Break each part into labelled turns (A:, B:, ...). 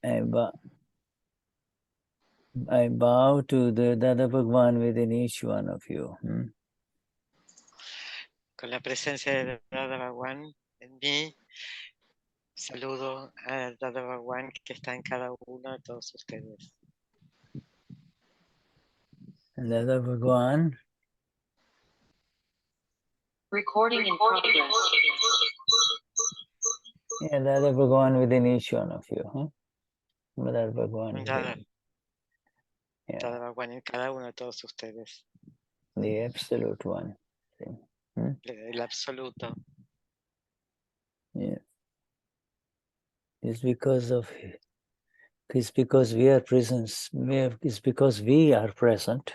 A: I bow to the Dada Bhagwan within each one of you.
B: Con la presencia de Dada Bhagwan en mí, saludo a Dada Bhagwan que está en cada uno de todos ustedes.
A: Dada Bhagwan.
C: Recording in progress.
A: Yeah, Dada Bhagwan within each one of you. Dada Bhagwan.
B: Dada Bhagwan en cada uno de todos ustedes.
A: The absolute one.
B: El absoluto.
A: Yeah. It's because we are present. It's because we are present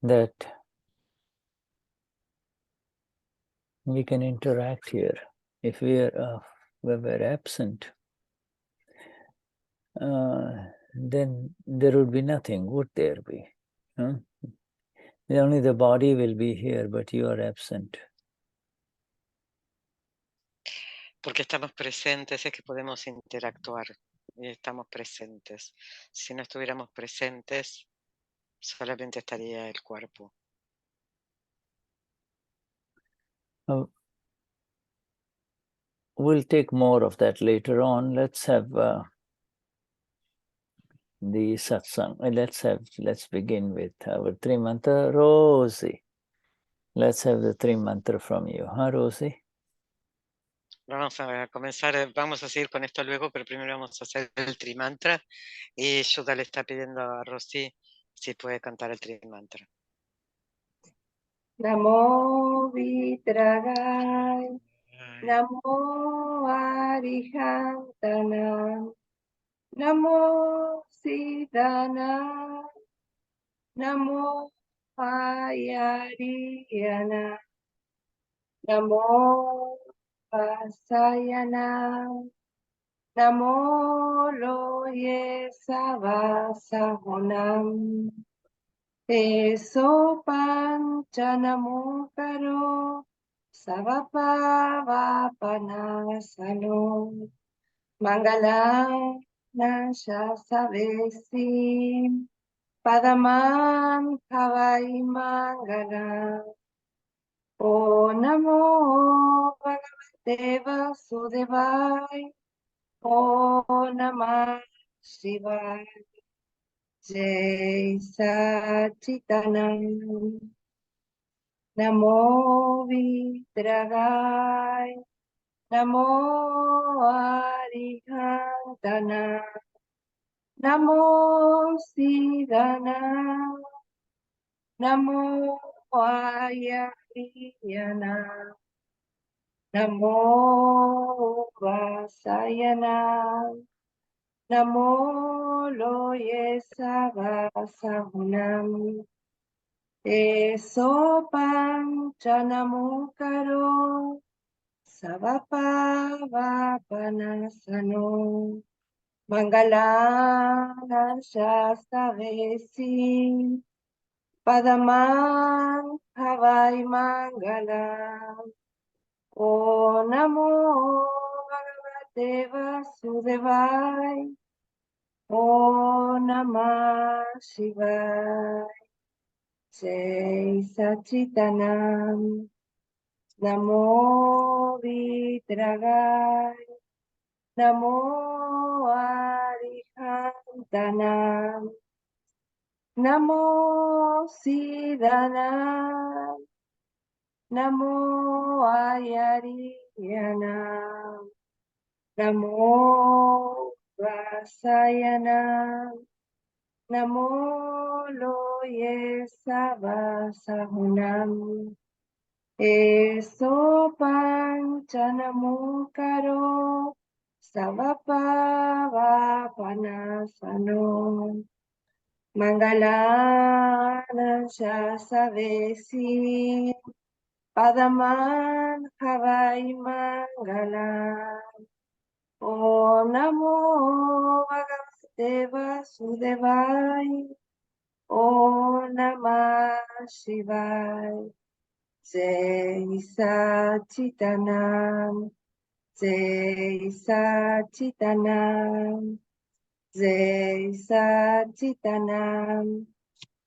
A: that we can interact here. If we were absent, then there would be nothing, would there be? Only the body will be here, but you are absent.
B: Porque estamos presentes es que podemos interactuar. Y estamos presentes. Si no estuviéramos presentes, solamente estaría el cuerpo.
A: We'll take more of that later on. Let's have the satsang. Let's begin with our three mantra. Rosie, let's have the three mantra from you, Rosie?
B: Vamos a comenzar, vamos a seguir con esto luego, pero primero vamos a hacer el trimantra. Y Shuddha le está pidiendo a Rosy si puede cantar el trimantra.
D: Namo Vitragai, Namo Arihantanam, Namo Siddhana, Namo Ayariyana, Namo Vasayana, Namo Loye Savasahonam, Eso Panchanamukaro, Savapavapanasano, Mangalam Nashasavesi, Padamam Havai Mangalam. O Namo Bhagavate Vasudevaya, O Namah Shivaya, Jai Satchitanand, Namo Vitragai, Namo Arihantana, Namo Siddhana, Namo Ayariyana, Namo Vasayana, Namo Loye Savasahunam, Eso Panchanamukaro, Savapavapanasano, Mangalana Shastavesi, Padamam Havai Mangalam. O Namo Bhagavate Vasudevaya, O Namah Shivaya, Jai Satchitanand, Namo Vitragai, Namo Arihantanam, Namo Siddhana, Namo Ayariyana, Namo Vasayana, Namo Loye Savasahunam, Eso Panchanamukaro, Savapavapanasano, Mangalana Shasavesi, Padaman Havai Mangalam. O Namo Bhagavate Vasudevaya, O Namah Shivaya, Jai Satchitanand, Jai Satchitanand, Jai Satchitanam.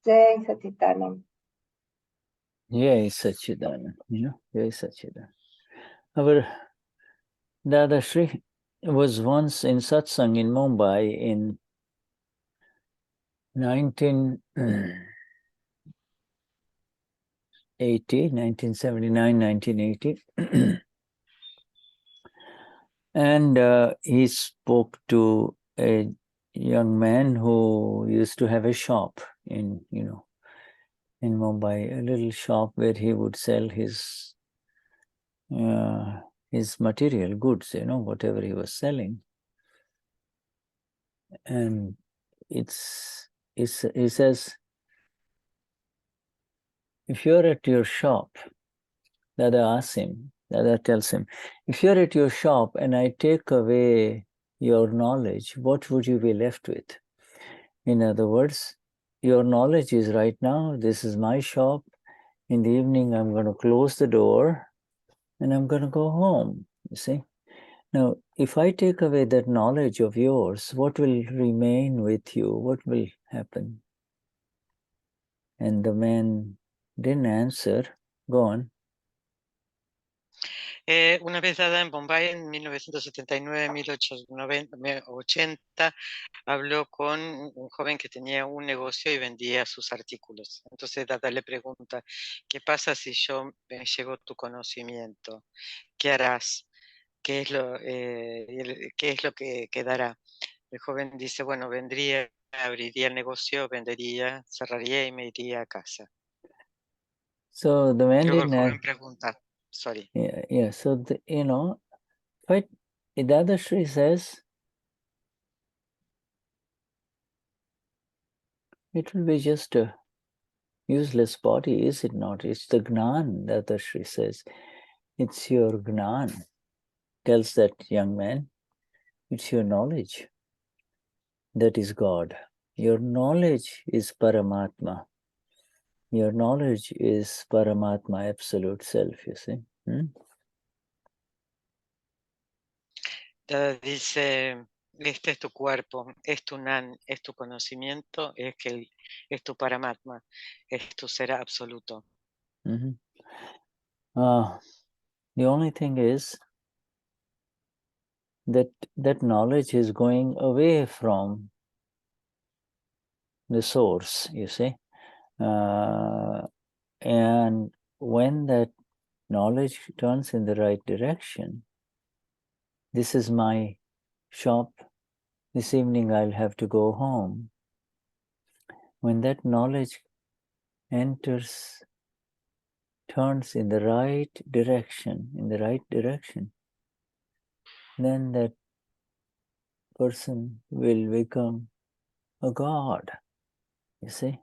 D: Jai Satchitanam.
A: Jai Satchidanand, Jai Satchidanand. Our Dadashri was once in Satsang in Mumbai in 1979, 1980. And he spoke to a young man who used to have a shop in Mumbai, a little shop where he would sell his material goods, whatever he was selling. And he says, if you're at your shop, Dada tells him, if you're at your shop and I take away your knowledge, what would you be left with? In other words, your knowledge is right now, this is my shop. In the evening, I'm going to close the door and I'm going to go home, you see. Now, if I take away that knowledge of yours, what will remain with you? What will happen? And the man didn't answer. Go on.
B: Una vez dada en Bombay en 1979-1880, habló con un joven que tenía un negocio y vendía sus artículos. Entonces Dada le pregunta, ¿qué pasa si yo me llevo tu conocimiento? ¿Qué harás? ¿Qué es lo que quedará? El joven dice, bueno, vendría, abriría el negocio, vendería, cerraría y me iría a casa.
A: So the man
B: Luego el
A: didn't
B: joven pregunta, sorry.
A: Yeah. So, but Dadashri says, it will be just a useless body, is it not? It's the gnan, Dadashri says. It's your gnan, tells that young man. It's your knowledge. That is God. Your knowledge is Paramatma. Your knowledge is Paramatma, absolute self, you see.
B: Dice, este es tu cuerpo, es tu nan, es tu conocimiento, es tu Paramatma, es tu ser absoluto.
A: The only thing is that knowledge is going away from the source, you see. And when that knowledge turns in the right direction, this is my shop, this evening I'll have to go home. When that knowledge turns in the right direction, then that person will become a god, you see.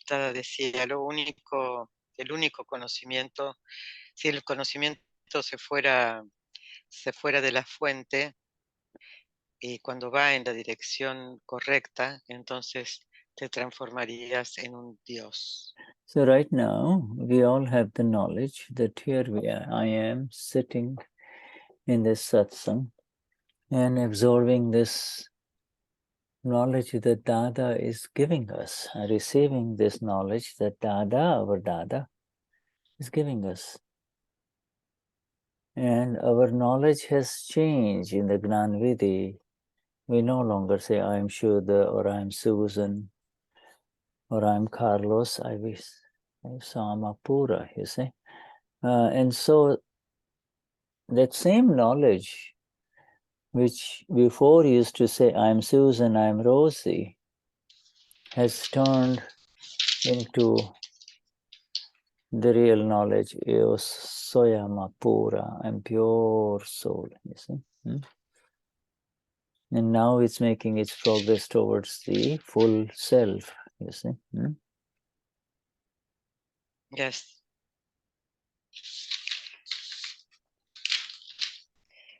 B: Tada decía, el único conocimiento, si el conocimiento se fuera de la fuente, y cuando va en la dirección correcta, entonces te transformarías en un Dios.
A: So right now, we all have the knowledge that here I am sitting in this satsang and absorbing this knowledge that Dada is giving us, receiving this knowledge that our Dada, is giving us. And our knowledge has changed in the Gnan Vidhi. We no longer say, I'm Shuddha, or I'm Susan, or I'm Carlos, I'm Samapura, you see. And so that same knowledge, which before used to say, I'm Susan, I'm Rosie, has turned into the real knowledge. Yo Saiyam Pura, I'm pure soul, you see. And now it's making its progress towards the full self, you see.
B: Yes.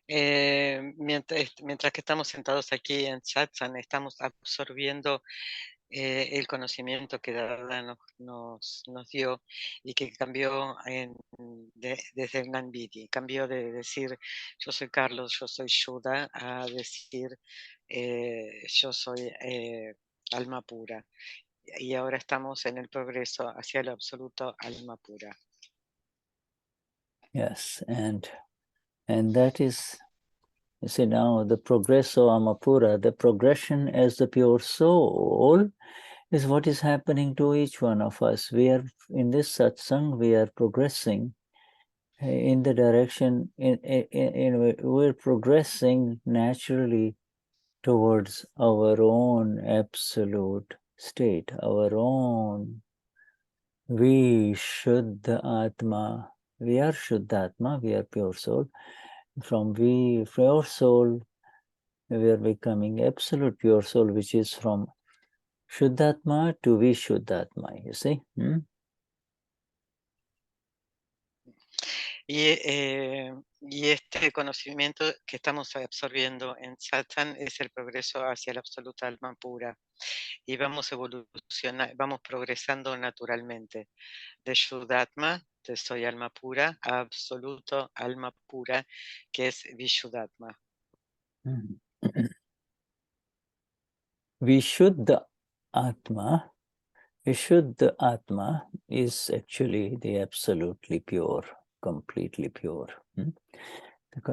B: Mientras que estamos sentados aquí en Satsang, estamos absorbiendo el conocimiento que Dada nos dio y que cambió desde el Gnan Vidhi, cambió de decir yo soy Carlos, yo soy Shuddha, a decir yo soy alma pura. Y ahora estamos en el progreso hacia el absoluto alma pura.
A: Yes, and that is, you see, now the progresso amapura, the progression as the pure soul, is what is happening to each one of us. We are in this satsang, we are progressing in the direction, we're progressing naturally towards our own absolute state, our own Vishuddha. We are Shuddhatma, we are pure soul. From pure soul, we are becoming absolute pure soul, which is from Shuddhatma to Vishuddhatma, you see?
B: Y este conocimiento que estamos absorbiendo en Satsang es el progreso hacia la absoluta alma pura. Y vamos vamos progresando naturalmente. De Shuddhatma, de soy alma pura, a absoluto alma pura, que es Vishuddhatma.
A: Vishuddha Atma. Vishuddha Atma is actually the absolutely pure, completely pure.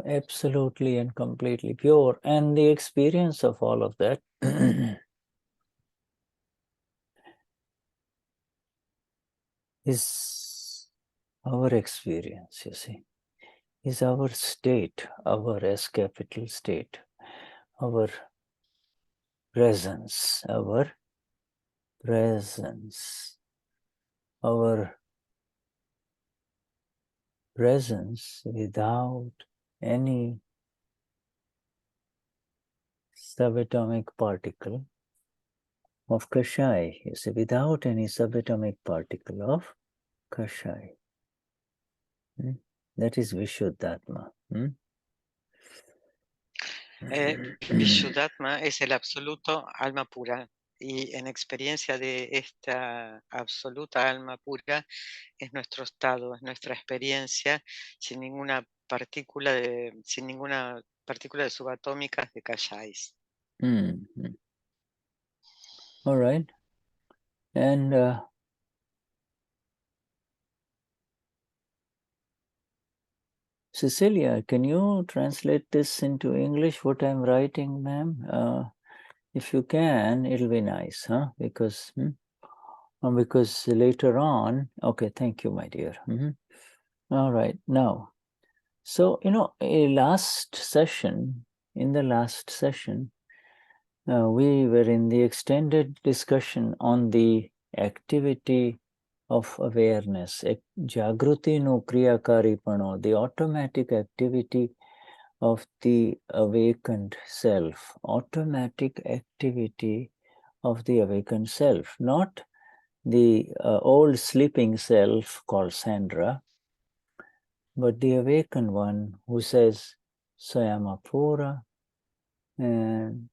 A: Absolutely and completely pure. And the experience of all of that is our experience, you see, is our state, our S capital state, our presence, our presence without any subatomic particle of Kashai, you see, without any subatomic particle of Kashai. That is Vishuddhatma.
B: Vishuddhatma es el absoluto alma pura. Y en experiencia de esta absoluta alma pura es nuestro estado, es nuestra experiencia sin ninguna partícula de subatómicas de Kashais.
A: All right. And Cecilia, can you translate this into English, what I'm writing, ma'am? If you can, it'll be nice, huh? Because later on, okay, thank you, my dear. All right, now, so, in the last session, we were in the extended discussion on the activity of awareness, Jagruti no Lriyakari panu, the automatic activity of the awakened self, automatic activity of the awakened self, not the old sleeping self called Sandra, but the awakened one who says, Saiyam pura, and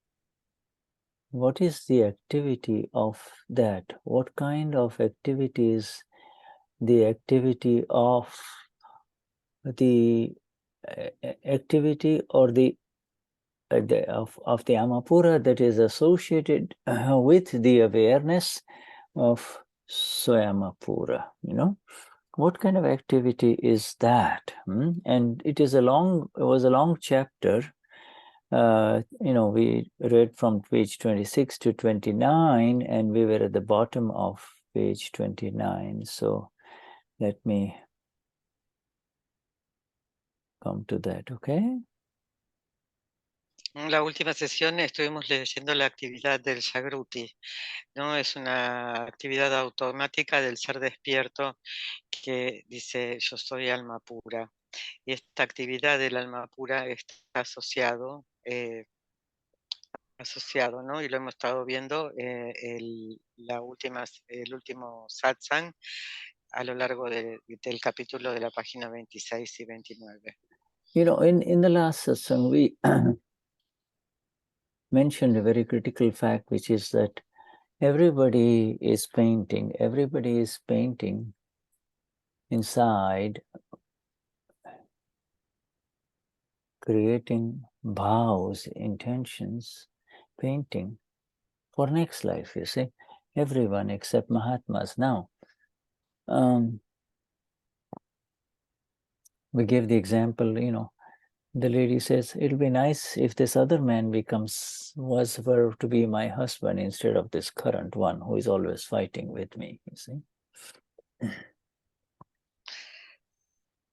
A: what is the activity of that? What kind of activity is the activity of the activity or the of the Amapura that is associated with the awareness of Swayamapura, What kind of activity is that? And it was a long chapter. We read from page 26 to 29, and we were at the bottom of page 29. So let me come to that, okay?
B: En la última sesión estuvimos leyendo la actividad del Jagruti, ¿no? Es una actividad automática del ser despierto que dice yo soy alma pura. Y esta actividad del alma pura está asociado, ¿no? Y lo hemos estado viendo el último satsang a lo largo del capítulo de la página 26 y 29.
A: In the last satsang, we mentioned a very critical fact, which is that, everybody is painting inside, creating vows, intentions, painting for next life, you see. Everyone except Mahatmas. Now, we give the example, the lady says, it'll be nice if this other man were to be my husband instead of this current one who is always fighting with me, you see.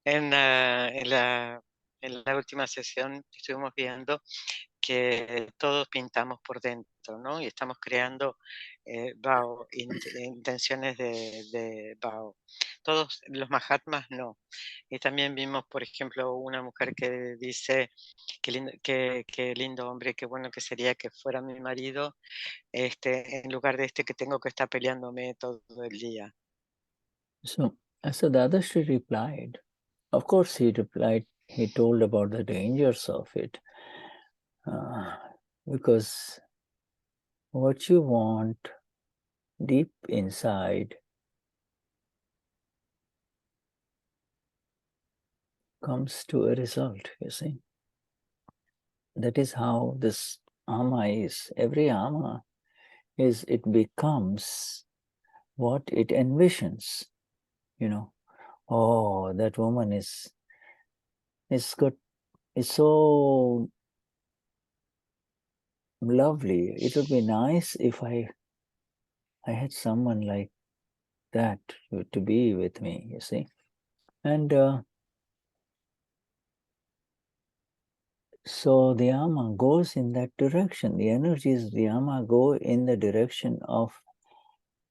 B: En la última sesión estuvimos viendo que todos pintamos por dentro, ¿no? Y estamos creando intenciones de Bao. Todos los Mahatmas no. Y también vimos, por ejemplo, una mujer que dice, qué lindo hombre, qué bueno que sería que fuera mi marido, en lugar de que tengo que estar peleándome todo el día.
A: So Dadashri replied. Of course, he told about the dangers of it. Because what you want deep inside comes to a result, you see. That is how this ama is. Every ama it becomes what it envisions, Oh, that woman is good, is so lovely. It would be nice if I had someone like that to be with me, you see. And so the ama goes in that direction. The energies of the ama go in the direction of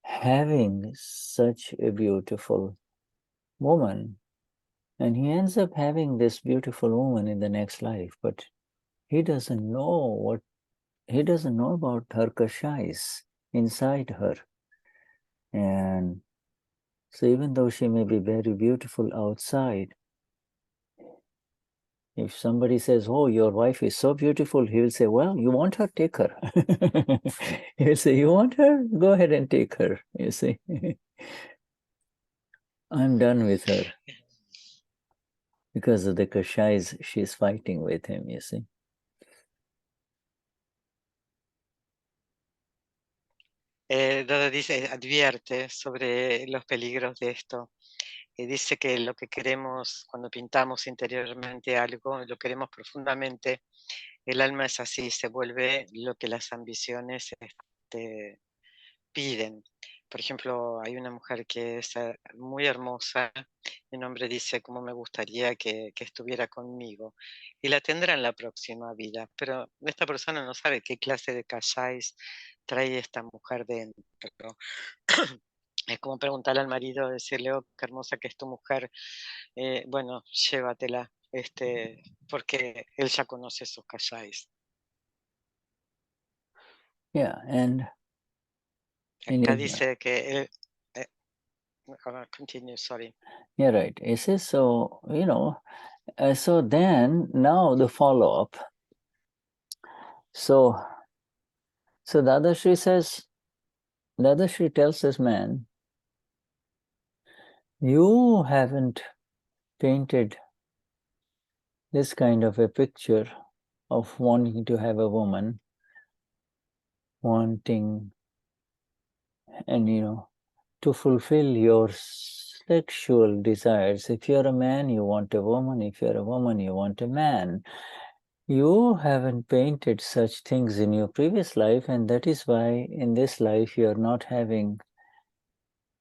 A: having such a beautiful woman. And he ends up having this beautiful woman in the next life, but he doesn't know about her kashais inside her. And so even though she may be very beautiful outside, if somebody says, oh, your wife is so beautiful, he will say, well, you want her, take her. He will say, you want her? Go ahead and take her, you see. I'm done with her. Because of the kashais she's fighting with him, you see.
B: Dada dice, advierte sobre los peligros de esto. Dice que lo que queremos cuando pintamos interiormente algo, lo queremos profundamente, el alma es así, se vuelve lo que las ambiciones piden. Por ejemplo, hay una mujer que es muy hermosa, el hombre dice, cómo me gustaría que estuviera conmigo, y la tendrá en la próxima vida, pero esta persona no sabe qué clase de kashais trae esta mujer dentro. Es como preguntarle al marido, decirle, oh, qué hermosa que es tu mujer, bueno, llévatela, porque él ya conoce sus kashais.
A: Yeah, and
B: acá dice que continue, sorry.
A: Yeah, right. It says so, so then now the follow-up. So Dadashri tells this man, you haven't painted this kind of a picture of wanting to have a woman, wanting and to fulfill your sexual desires. If you're a man, you want a woman. If you're a woman, you want a man. You haven't painted such things in your previous life, and that is why in this life you are not having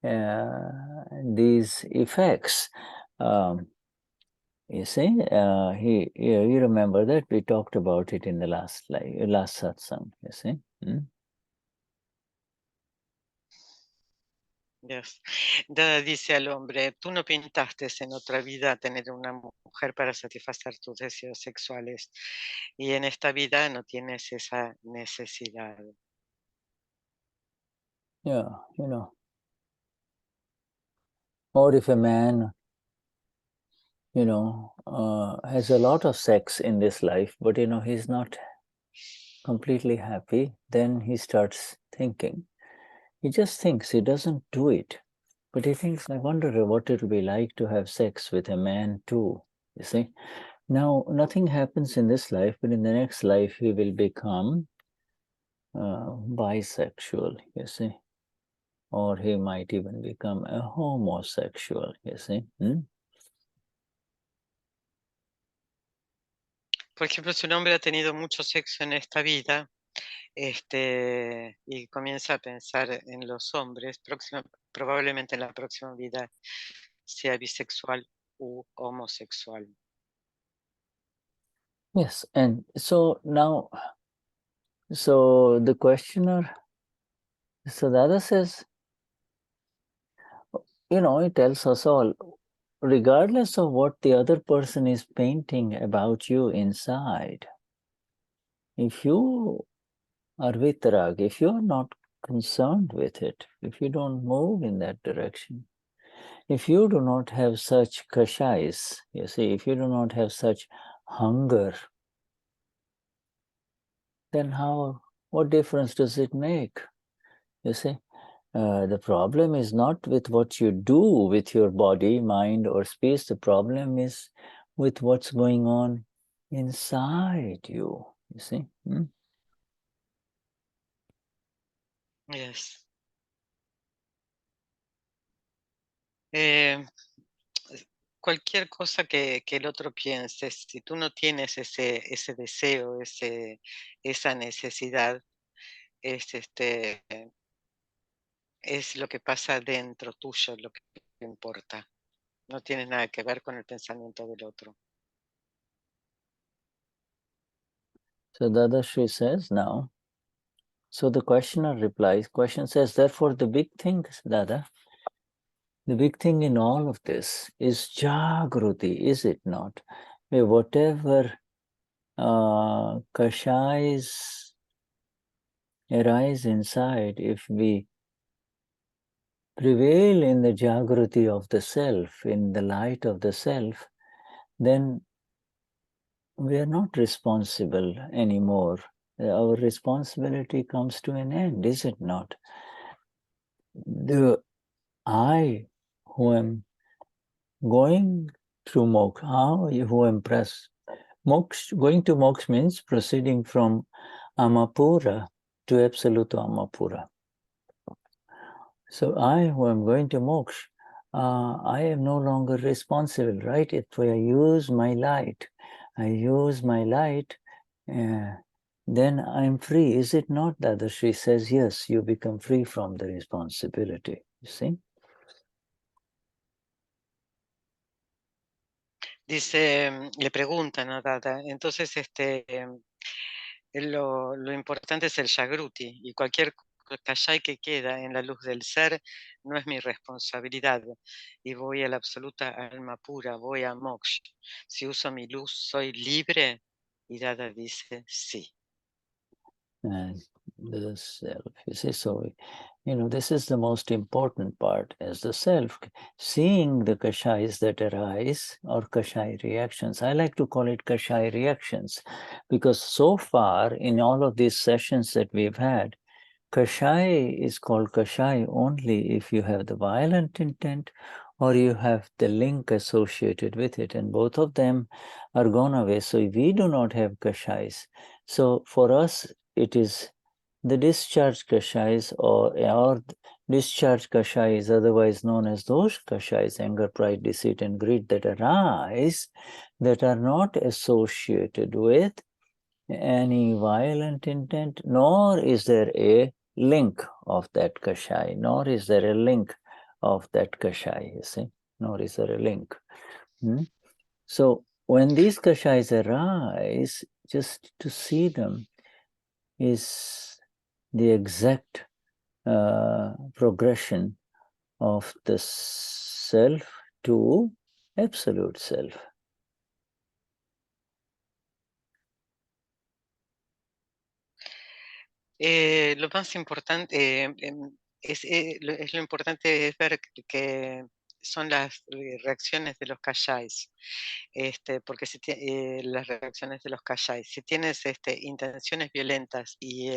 A: these effects. You see, you remember that we talked about it in the last satsang, you see.
B: Yes. Dada dice al hombre, tú no pintaste en otra vida tener una mujer para satisfacer tus deseos sexuales y en esta vida no tienes esa necesidad.
A: Yeah, or if a man, has a lot of sex in this life, but he's not completely happy, then he starts thinking, He just thinks, he doesn't do it. But he thinks, I wonder what it will be like to have sex with a man too, you see. Now, nothing happens in this life, but in the next life he will become bisexual, you see. Or he might even become a homosexual, you see.
B: Por ejemplo, si un hombre ha tenido mucho sexo en esta vida, y comienza a pensar en los hombres, probablemente en la próxima vida sea bisexual u homosexual.
A: Yes, and so now, so the questioner, so the other says, you know, it tells us all, regardless of what the other person is painting about you inside, if you are vitarag, if you're not concerned with it, if you don't move in that direction, if you do not have such kashais, you see, if you do not have such hunger, then what difference does it make? You see, the problem is not with what you do with your body, mind, or space. The problem is with what's going on inside you, you see.
B: Yes. Cualquier cosa que el otro piense, si tú no tienes ese deseo, esa necesidad, es lo que pasa dentro tuyo, lo que importa. No tiene nada que ver con el pensamiento del otro.
A: So Dadashri says now, so the questioner replies, question says, therefore the big thing, Dada, the big thing in all of this is Jagruti, is it not? Whatever kashais arise inside, if we prevail in the Jagruti of the self, in the light of the self, then we are not responsible anymore. Our responsibility comes to an end, is it not? The I who am going through moksha, who am going to moksha means proceeding from Amapura to absolute Amapura. So I who am going to moksha, I am no longer responsible, right? If I use my light, then I'm free. Is it not? Dadashri says, yes, you become free from the responsibility, you see?
B: Dice, le preguntan a Dada, entonces lo importante es el Jagruti, y cualquier kashai que queda en la luz del ser no es mi responsabilidad, y voy a la absoluta alma pura, voy a moksha. Si uso mi luz, ¿soy libre? Y Dada dice, sí.
A: The self, you see, so, this is the most important part, as the self, seeing the kashais that arise, or kashai reactions. I like to call it kashai reactions, because so far, in all of these sessions that we've had, kashai is called kashai only if you have the violent intent, or you have the link associated with it, and both of them are gone away. So we do not have kashais. So for us, it is the discharge kashais, or discharge kashais, otherwise known as those kashais, anger, pride, deceit, and greed, that arise, that are not associated with any violent intent, nor is there a link of that kashai, nor is there a link of that kashai, you see, nor is there a link. So when these kashais arise, just to see them is the exact progression of the self to absolute self.
B: Lo más importante lo importante es ver que son las reacciones de los kashais, porque las reacciones de los kashais, si tienes intenciones violentas y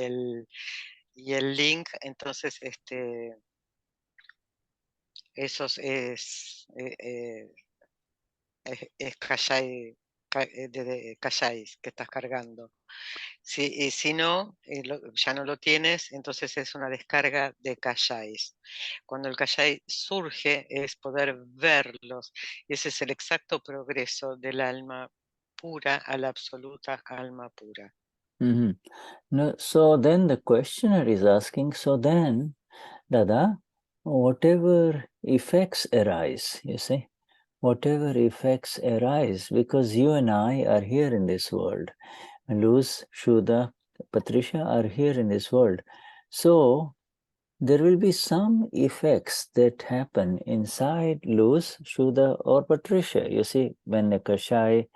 B: y el link, entonces, esos es calláis que estás cargando. Y si no, ya no lo tienes, entonces es una descarga de calláis. Cuando el callái surge es poder verlos, y ese es el exacto progreso del alma pura a la absoluta alma pura.
A: No, so then the questioner is asking, so then, Dada, whatever effects arise, you see, whatever effects arise, because you and I are here in this world, Luz, Shuddha, Patricia are here in this world. So there will be some effects that happen inside Luz, Shuddha, or Patricia. You see, when a Kashai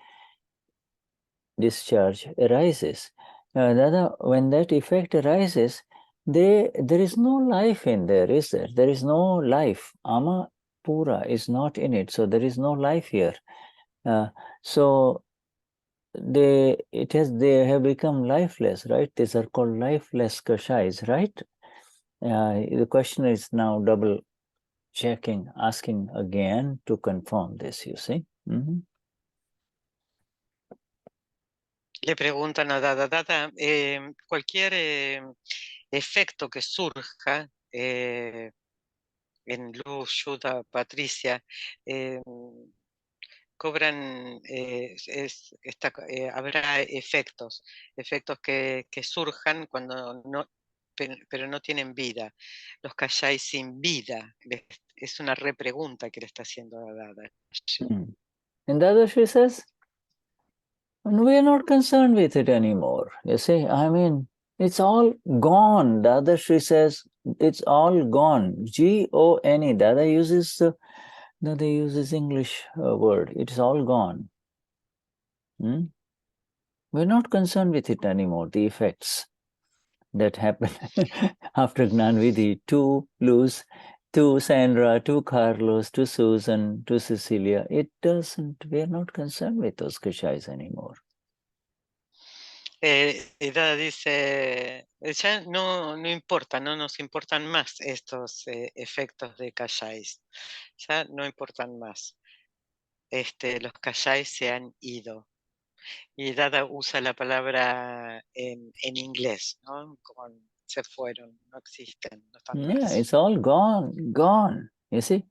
A: discharge arises, when that effect arises, there is no life in there, is there? There is no life. Ama Pura is not in it, so there is no life here. So they have become lifeless, right? These are called lifeless kashais, right? The question is now double checking, asking again to confirm this, you see.
B: Le preguntan a Dada, cualquier efecto que surja en Luz, Shuddha, Patricia, cobran, habrá efectos que surjan cuando no, pero no tienen vida. Los calláis sin vida. Es una repregunta que le está haciendo a Dada.
A: And Dadashri says, we are not concerned with it anymore. You see, I mean, it's all gone. Dadashri says, it's all gone. G-O-N-E. Dada uses English word. It's all gone. We're not concerned with it anymore, the effects that happen after Gnanvidhi to Luz, to Sandra, to Carlos, to Susan, to Cecilia. It doesn't, we're not concerned with those kashais anymore.
B: Y Dada dice, ya no importa, no nos importan más estos efectos de calláis, ya no importan más. Los calláis se han ido. Y Dada usa la palabra en inglés, ¿no? Como se fueron, no existen, no están más.
A: Yeah, it's all gone. You see,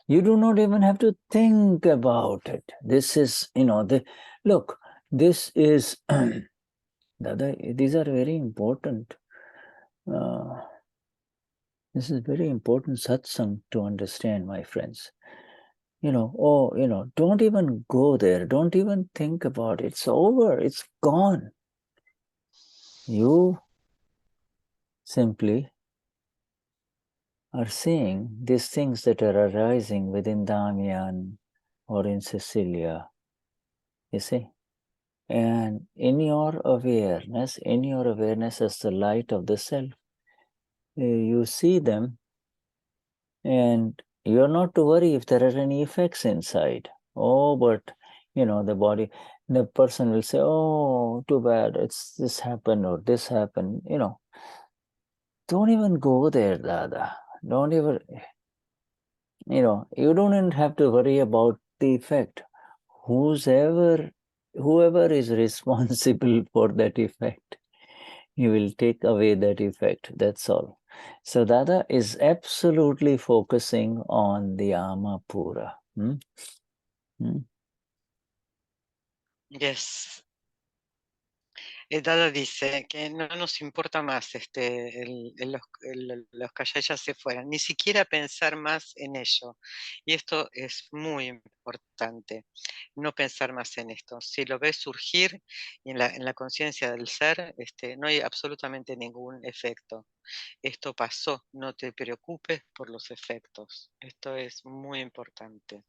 A: you do not even have to think about it. This is, look, this is, Dada, these are very important. This is very important satsang to understand, my friends. Don't even go there. Don't even think about it. It's over. It's gone. You simply are seeing these things that are arising within Damian or in Cecilia, you see. And in your awareness as the light of the self, you see them, and you're not to worry if there are any effects inside. Oh, but the body, the person will say, oh, too bad, it's this happened or this happened, Don't even go there, Dada. Don't even, you don't even have to worry about the effect. Whoever is responsible for that effect, you will take away that effect. That's all. So Dada is absolutely focusing on the Ama Pura.
B: Yes. Dada dice que no nos importa más los calláis ya se fueran, ni siquiera pensar más en ello. Y esto es muy importante, no pensar más en esto. Si lo ves surgir en la conciencia del ser, no hay absolutamente ningún efecto. Esto pasó, no te preocupes por los efectos. Esto es muy importante.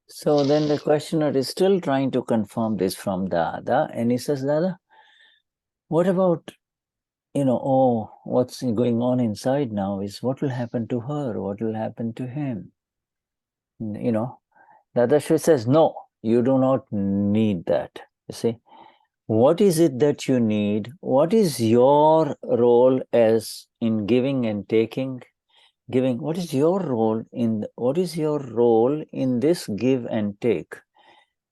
A: So then the questioner is still trying to confirm this from Dada, and he says, Dada, what about, what's going on inside now is what will happen to her, what will happen to him? Dadashri says, no, you do not need that. You see, What is it that you need? What is your role as in giving and taking? Giving, what is your role in this give and take?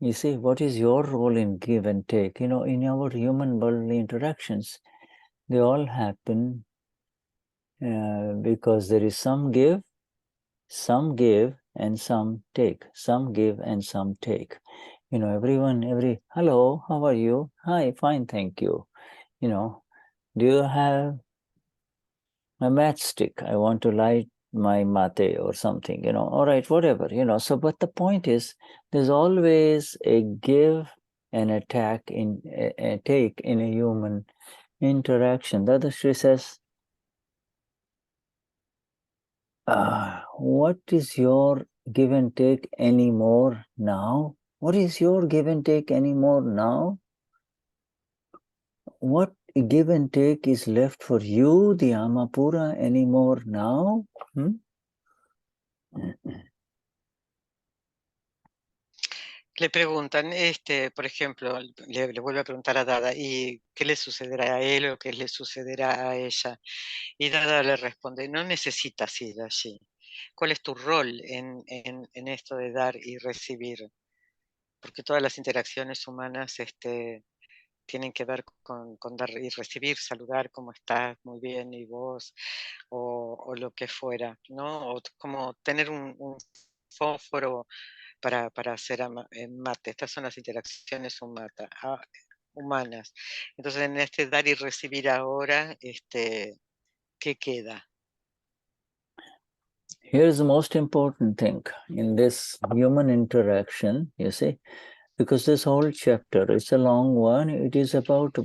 A: You see, what is your role in give and take? In our human worldly interactions, they all happen because there is some give and some take. Some give and some take. Hello, how are you? Hi, fine, thank you. Do you have a matchstick? I want to light my mate or something, all right, whatever, So, but the point is, there's always a give and a take in a human interaction. Dadashri says, what is your give and take anymore now? What is your give and take anymore now? What give and take is left for you, the Amapura, anymore now?
B: Le preguntan, por ejemplo, le vuelve a preguntar a Dada, ¿y qué le sucederá a él o qué le sucederá a ella? Y Dada le responde, no necesitas ir allí. ¿Cuál es tu rol en esto de dar y recibir? Porque todas las interacciones humanas tienen que ver con dar y recibir, saludar, ¿cómo estás? Muy bien, ¿y vos? O lo que fuera, ¿no? O como tener un fósforo para hacer mate. Estas son las interacciones humanas. Entonces, en este dar y recibir ahora, ¿qué queda?
A: Here's the most important thing in this human interaction, you see, because this whole chapter is a long one. It is about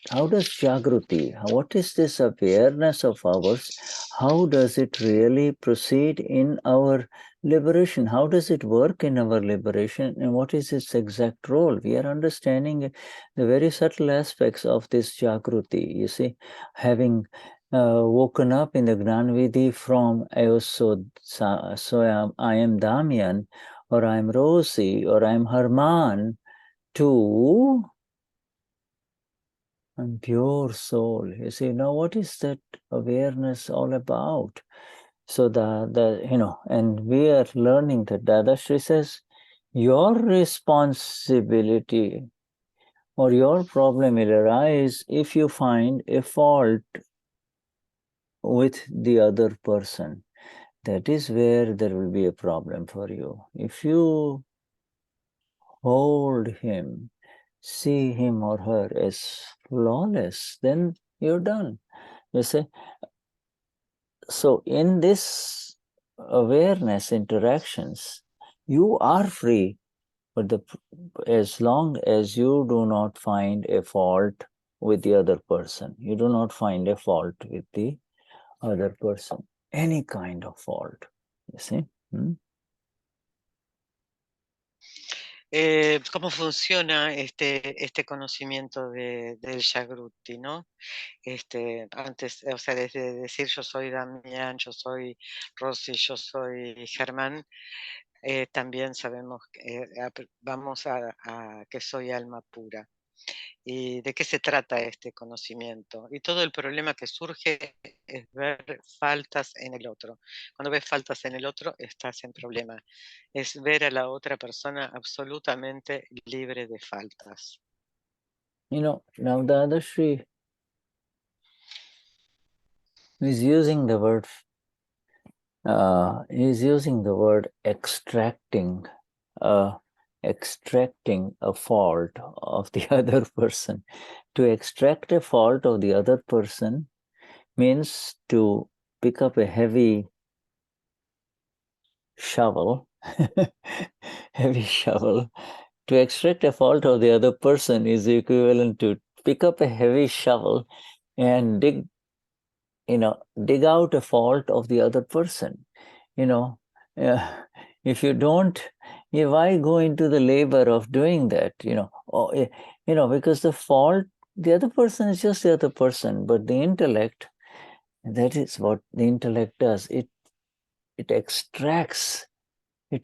A: how does Jagruti, what is this awareness of ours? How does it really proceed in our liberation? How does it work in our liberation? And what is its exact role? We are understanding the very subtle aspects of this Jagruti, you see, having woken up in the Gnanvidhi from I am Damian, or I'm Rosie, or I'm Herman, to I'm pure soul. You see, now what is that awareness all about? So and we are learning that Dadashri says, your responsibility or your problem will arise if you find a fault with the other person. That is where there will be a problem for you. If you hold him, see him or her as flawless, then you're done. You see? So in this awareness interactions, you are free, but as long as you do not find a fault with the other person, you do not find a fault with the other person, any kind of fault, you see?
B: ¿Cómo funciona este conocimiento del Jagruti, ¿no? Antes, o sea, desde decir yo soy Damián, yo soy Rosy, yo soy Germán, también sabemos que vamos a que soy alma pura. ¿Y de qué se trata este conocimiento? Y todo el problema que surge es ver faltas en el otro. Cuando ves faltas en el otro, estás en problema. Es ver a la otra persona absolutamente libre de faltas.
A: Now Dadashri is using the word extracting a fault of the other person. To extract a fault of the other person means to pick up a heavy shovel, To extract a fault of the other person is equivalent to pick up a heavy shovel and dig out a fault of the other person. If you don't, why go into the labor of doing that? Because the other person is just the other person, but the intellect, that is what the intellect does. It extracts a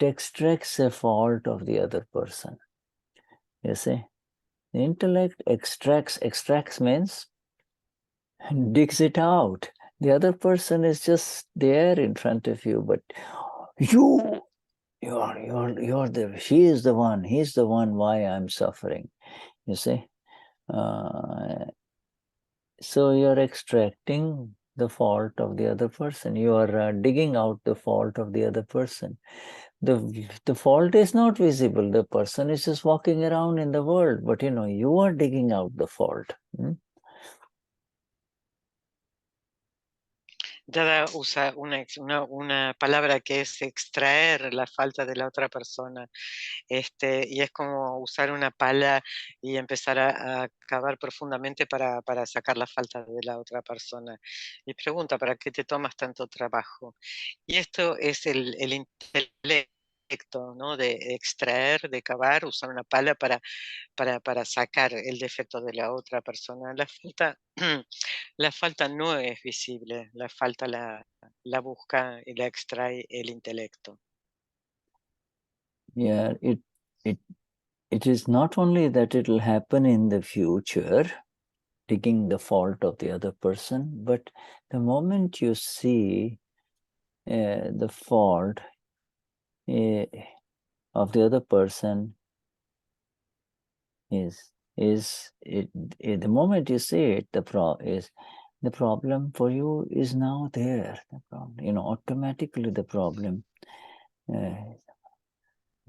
A: fault of the other person. You see? The intellect extracts means digs it out. The other person is just there in front of you, but you're she is the one, he's the one why I'm suffering. You see? So you're extracting the fault of the other person. You are digging out the fault of the other person. The fault is not visible. The person is just walking around in the world, but you are digging out the fault.
B: Dada usa una palabra que es extraer la falta de la otra persona, y es como usar una pala y empezar a cavar profundamente para sacar la falta de la otra persona. Y pregunta, ¿para qué te tomas tanto trabajo? Y esto es el intelecto, ¿no? De extraer, de cavar, usar una pala para sacar el defecto de la otra persona. La falta no es visible, la falta la busca y la extrae el intelecto.
A: Yeah, it is not only that it will happen in the future, digging the fault of the other person, but the moment you see the fault of the other person the moment you see it, the problem for you is now there. The problem, automatically the problem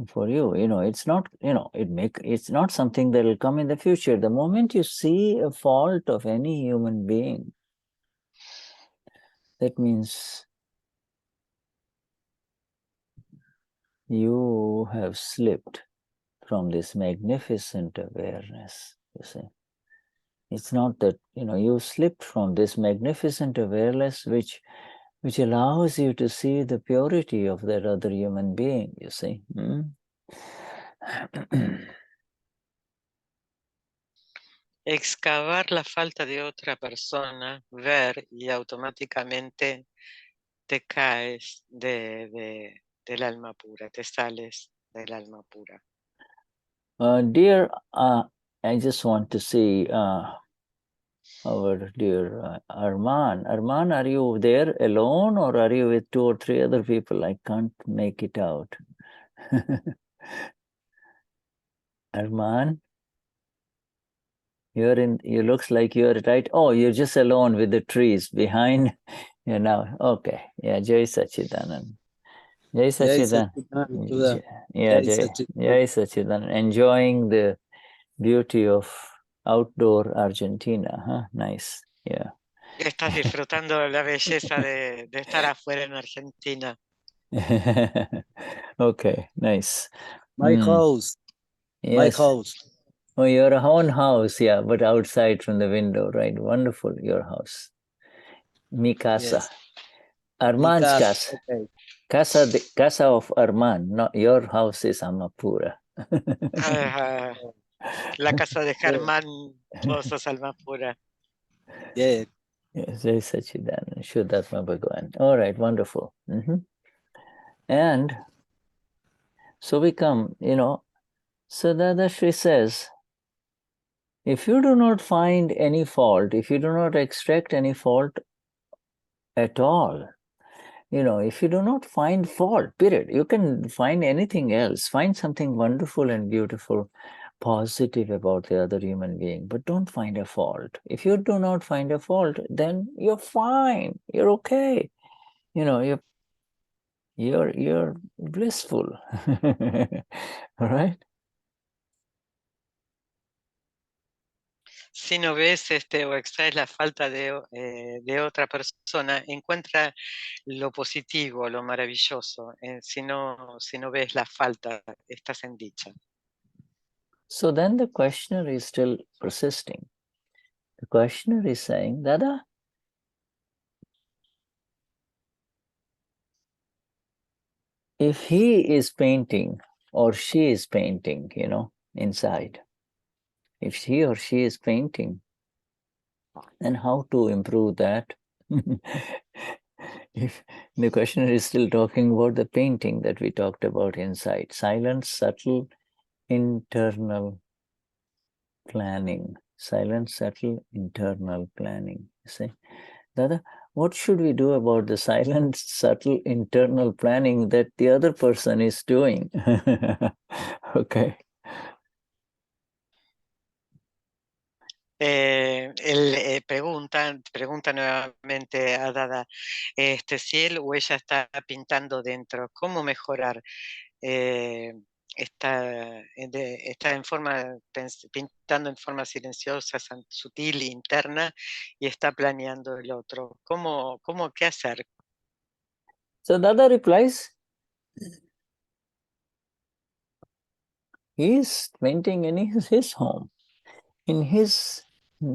A: for you, it's not, it's not something that will come in the future. The moment you see a fault of any human being, that means you have slipped from this magnificent awareness, you see. It's not that, you slipped from this magnificent awareness which allows you to see the purity of that other human being, you see.
B: Excavar la falta de otra persona, ver y automáticamente te caes del alma pura, te sales del alma pura.
A: Dear, I just want to see our dear Arman. Arman, are you there alone or are you with 2 or 3 other people? I can't make it out. Arman, you looks like you're right. Oh, you're just alone with the trees behind you now. Okay. Yeah, Jai Sachidanand. Jai Sachidanand. Yeah, Jai Sachidanand. Enjoying the beauty of outdoor Argentina, huh? Nice. Yeah.
B: Estás disfrutando la belleza de estar afuera en Argentina.
A: Okay, nice.
E: My house.
A: Yes.
E: My house.
A: Oh, your own house, yeah, but outside from the window, right? Wonderful, your house. Mi casa.
E: Yes.
A: Arman's
E: Mi
A: casa.
E: Okay.
A: Casa of Arman. Not your house is Amapura.
B: La casa de Germán, vos sos alma pura.
E: Yeah.
A: Yes, Jai Sachidanand, Shuddhatma Bhagavan. All right, wonderful. And so we come, so Dadashri says, if you do not find any fault, if you do not extract any fault at all, if you do not find fault, period, you can find anything else, find something wonderful and beautiful, positive about the other human being, but don't find a fault. If you do not find a fault, then you're fine, you're okay, you're blissful. All right?
B: Si no ves o extraes la falta de otra persona, encuentra lo positivo, lo maravilloso. Si no ves la falta, estás en dicha.
A: So then the questioner is still persisting. The questioner is saying, Dada, if he is painting or she is painting, inside, if he or she is painting, then how to improve that? If the questioner is still talking about the painting that we talked about inside, silent, subtle, internal planning, silent, subtle, internal planning. You see, Dada, what should we do about the silent, subtle, internal planning that the other person is doing? Okay.
B: Él pregunta nuevamente a Dada, si él o ella está pintando dentro, ¿cómo mejorar? Está pintando en forma silenciosa, sutil, interna, y está planeando el otro. ¿Qué hacer?
A: So Dada replies, he is painting in his home, in his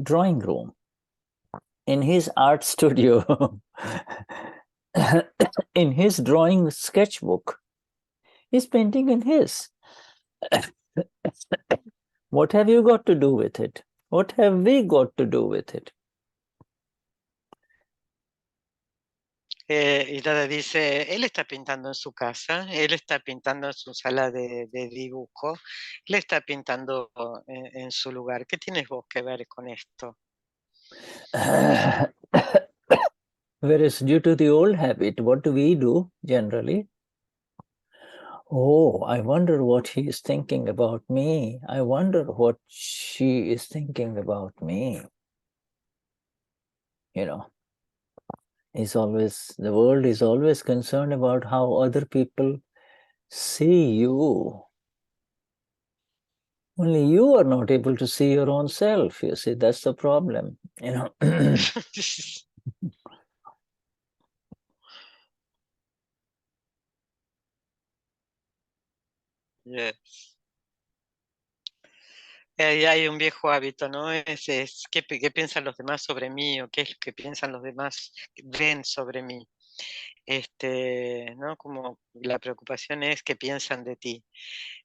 A: drawing room, in his art studio, in his drawing sketchbook. He's painting in his. What have you got to do with it? What have we got to do with it?
B: Y Dada dice, él está pintando en su casa, él está pintando en su sala de dibujo, él está pintando en su lugar. ¿Qué tienes vos que ver con esto?
A: Whereas due to the old habit, what do we do generally? Oh, I wonder what he is thinking about me. I wonder what she is thinking about me. You know, the world is always concerned about how other people see you. Only you are not able to see your own self. You see, that's the problem. You know.
B: Yes. Hay un viejo hábito, ¿no? ¿Qué piensan los demás sobre mí? ¿O qué es lo que piensan los demás, ven sobre mí? ¿No? Como la preocupación es qué piensan de ti.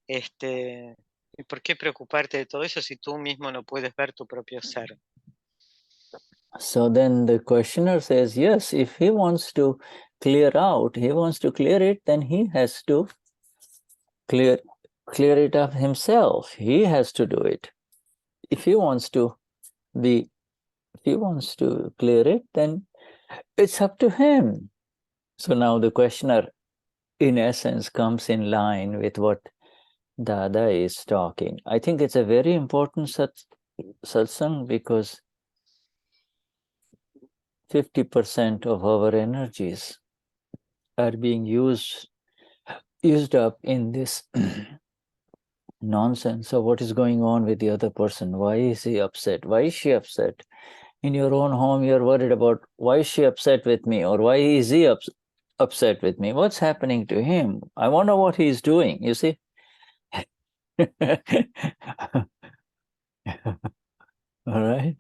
B: ¿Y por qué preocuparte de todo eso si tú mismo no puedes ver tu propio ser?
A: So then the questioner says, yes, if he wants to clear it, then he has to clear it up himself. He has to do it. If he wants to clear it, then it's up to him. So now the questioner, in essence, comes in line with what Dada is talking. I think it's a very important satsang because 50% of our energies are being used up in this nonsense of what is going on with the other person. Why is he upset? Why is she upset? In your own home, you're worried about why is she upset with me or why is he upset with me? What's happening to him? I wonder what he's doing, you see? All right.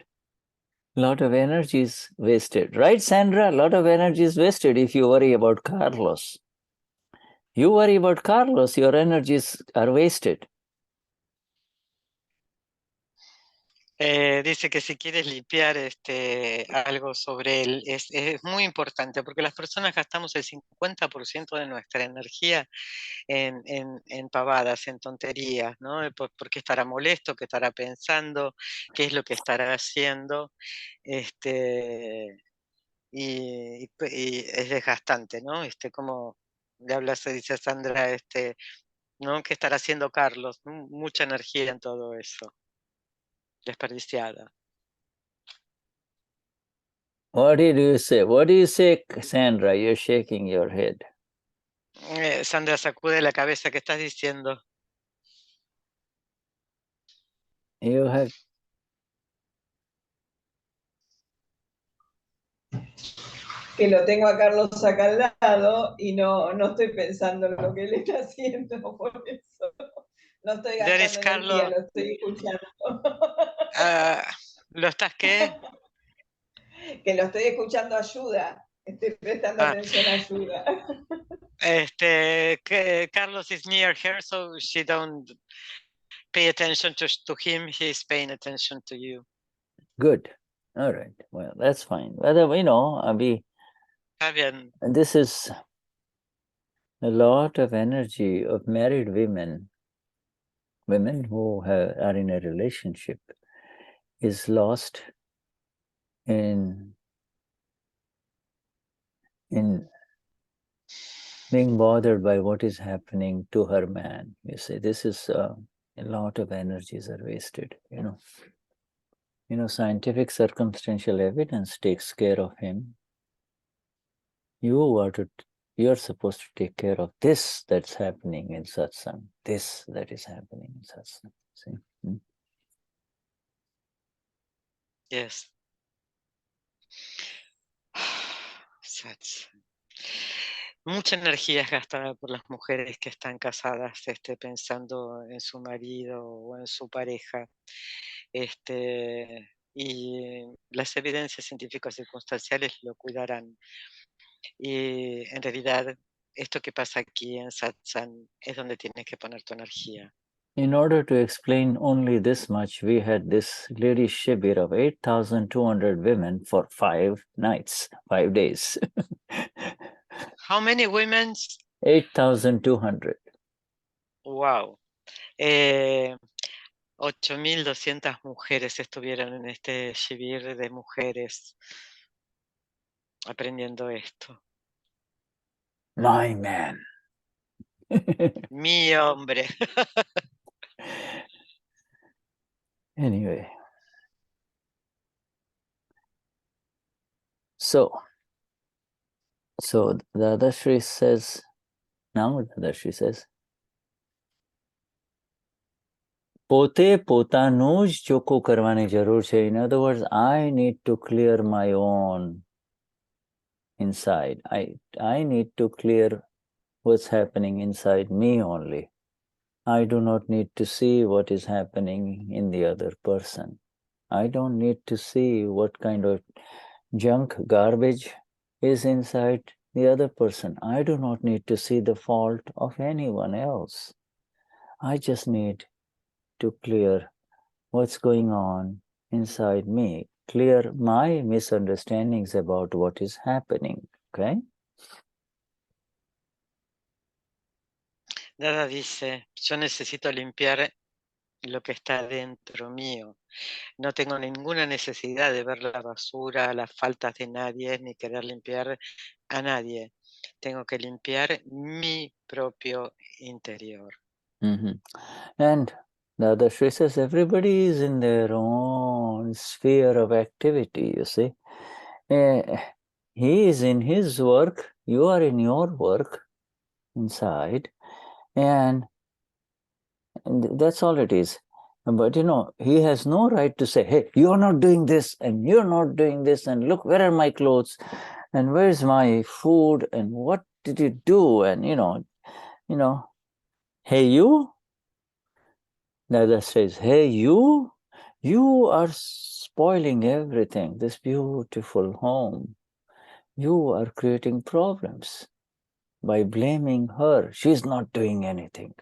A: A lot of energy is wasted. Right, Sandra? A lot of energy is wasted if you worry about Carlos. You worry about Carlos, your energies are wasted.
B: Dice que si quieres limpiar algo sobre él, es muy importante, porque las personas gastamos el 50% de nuestra energía en pavadas, en tonterías, ¿no? ¿Por qué estará molesto? ¿Qué estará pensando? ¿Qué es lo que estará haciendo? Y es desgastante, ¿no? Como le habla, se dice Sandra, ¿no? ¿Qué estará haciendo Carlos? Mucha energía en todo eso, desperdiciada.
A: What did you say? What do you say, Sandra? You're shaking your head.
B: Sandra, sacude la cabeza, ¿qué estás diciendo?
A: You have...
F: Que lo tengo a Carlos acá al lado y no estoy pensando en lo que él está haciendo, por eso no estoy gastando energía, lo estoy escuchando.
B: ¿Lo estás qué?
F: Que lo estoy escuchando, ayuda. Estoy prestando atención, ayuda.
B: Carlos is near her, so she don't pay attention to him. He's paying attention to you.
A: Good. All right. Well, that's fine. Whether
B: Está bien.
A: This is a lot of energy of married women women who are in a relationship is lost in being bothered by what is happening to her man. You see, this is a lot of energies are wasted. Scientific circumstantial evidence takes care of him. You're supposed to take care of this that's happening in satsang, this that is happening in satsang. See?
B: Yes. Satsang. Mucha energía es gastada por las mujeres que están casadas, pensando en su marido o en su pareja. Y las evidencias científicas circunstanciales lo cuidarán. Y en realidad, esto que pasa aquí en Satsang es donde tienes que poner tu energía.
A: In order to explain only this much, we had this lady shibir of 8,200 women for 5 nights, 5 days.
B: How many women?
A: 8,200.
B: Wow. 8.200 mujeres estuvieron en este shibir de mujeres aprendiendo esto.
A: My man.
B: Mi hombre.
A: Anyway. So Dadashri says, પોતે પોતાનું જ ચોખ્ખું કરવાની જરૂર છે. In other words, I need to clear my own inside. I need to clear what's happening inside me only. I do not need to see what is happening in the other person. I don't need to see what kind of junk, garbage is inside the other person. I do not need to see the fault of anyone else. I just need to clear what's going on inside me, clear my misunderstandings about what is happening, okay?
B: Dada dice, yo necesito limpiar lo que está dentro mío. No tengo ninguna necesidad de ver la basura, las faltas de nadie, ni querer limpiar a nadie. Tengo que limpiar mi propio interior.
A: And the other Sri says, everybody is in their own sphere of activity, you see. He is in his work, you are in your work inside, and that's all it is. But he has no right to say, hey, you're not doing this, and you're not doing this, and look, where are my clothes, and where's my food, and what did you do, and hey, you? Dada says, hey, you are spoiling everything, this beautiful home. You are creating problems by blaming her. She's not doing anything.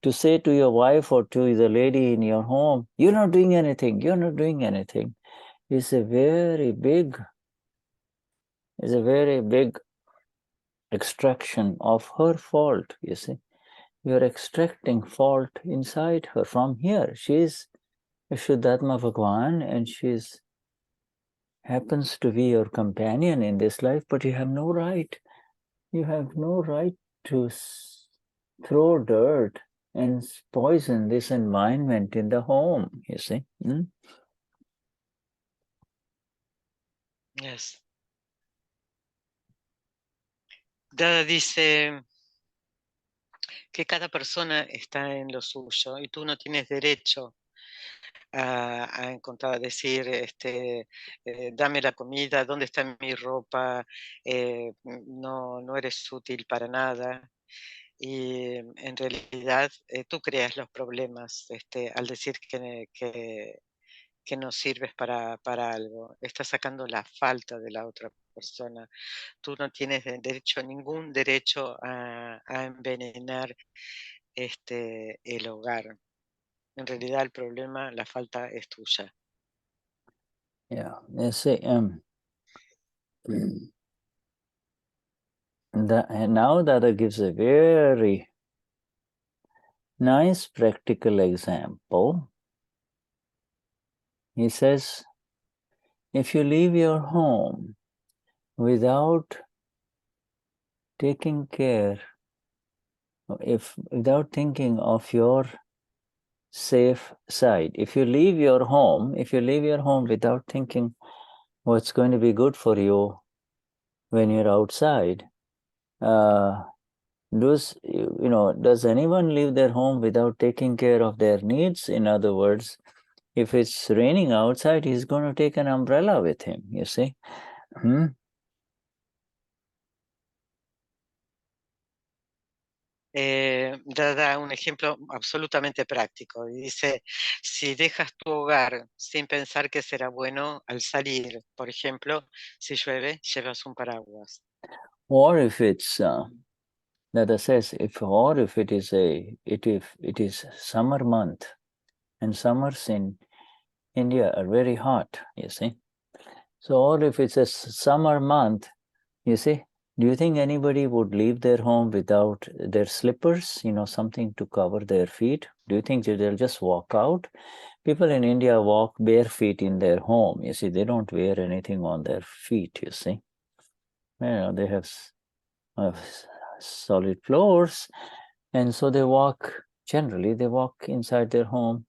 A: To say to your wife or to the lady in your home, you're not doing anything, is a very big extraction of her fault, you see. You're extracting fault inside her from here. She's a Shuddhatma Bhagwan and she's happens to be your companion in this life, but you have no right. You have no right to throw dirt and poison this environment in the home, you see.
B: Yes. Dada dice que cada persona está en lo suyo y tú no tienes derecho a encontrar, decir, dame la comida, ¿dónde está mi ropa? No eres útil para nada. Y en realidad tú creas los problemas al decir que no sirves para algo. Estás sacando la falta de la otra persona. Tú no tienes ningún derecho a envenenar el hogar. En realidad el problema, la falta es tuya.
A: Yeah, you see, now Dada gives a very nice practical example. He says, if you leave your home without taking care, without thinking of your safe side, if you leave your home without thinking what's going to be good for you when you're outside, does anyone leave their home without taking care of their needs? In other words, if it's raining outside, he's going to take an umbrella with him, you see.
B: Da un ejemplo absolutamente práctico. Dice, si dejas tu hogar sin pensar que será bueno al salir, por ejemplo, si llueve, llevas un paraguas.
A: Or if it's, Dada says, if it is summer month, and summers in India are very hot, you see. So, or if it's a summer month, you see, do you think anybody would leave their home without their slippers, something to cover their feet? Do you think they'll just walk out? People in India walk bare feet in their home. You see, they don't wear anything on their feet, you see. They have solid floors, and so they walk inside their home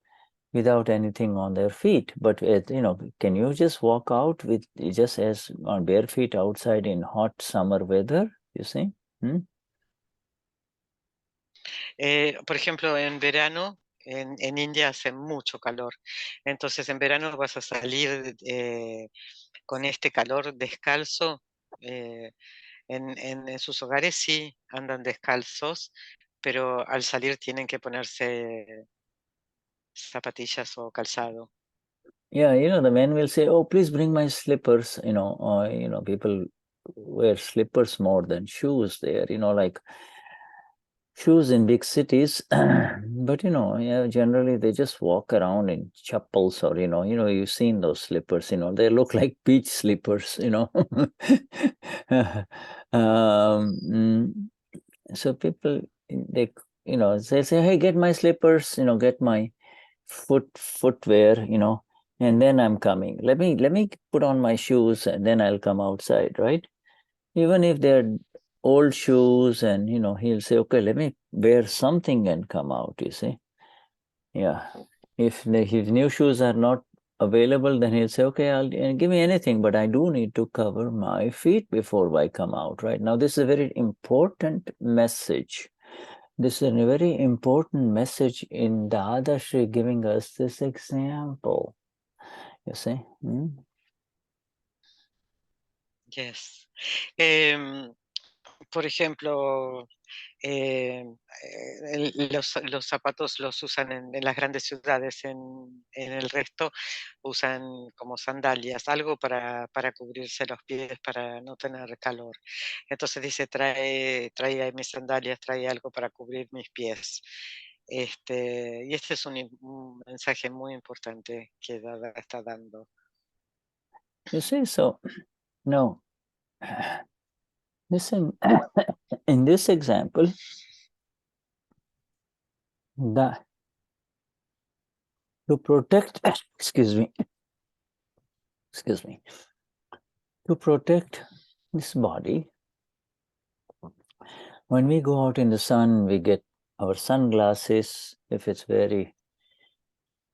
A: without anything on their feet. But can you just walk out with just as on bare feet outside in hot summer weather, you see?
B: Por ejemplo, en verano, en India hace mucho calor. Entonces en verano vas a salir con este calor descalzo. En sus hogares sí andan descalzos, pero al salir tienen que ponerse zapatillas o calzado.
A: Yeah, the men will say, "Oh, please bring my slippers." People wear slippers more than shoes there. Like shoes in big cities, but generally they just walk around in chappals, or you've seen those slippers. They look like beach slippers. So people, they say, "Hey, get my slippers. Get my footwear. And then I'm coming. Let me put on my shoes, and then I'll come outside, right?" Even if they're old shoes, and he'll say, "Okay, let me wear something and come out," you see. Yeah. If his new shoes are not available, then he'll say, "Okay, give me anything, but I do need to cover my feet before I come out," right? Now, this is a very important message. This is a very important message in Dadashri, giving us this example. You see?
B: Yes. Por ejemplo, los zapatos los usan en las grandes ciudades, en el resto usan como sandalias, algo para cubrirse los pies, para no tener calor. Entonces dice, trae mis sandalias, trae algo para cubrir mis pies. Y este es un mensaje muy importante que Dada está dando.
A: You see, so, no. Listen, in this example, to protect, excuse me, to protect this body, when we go out in the sun, we get our sunglasses. If it's very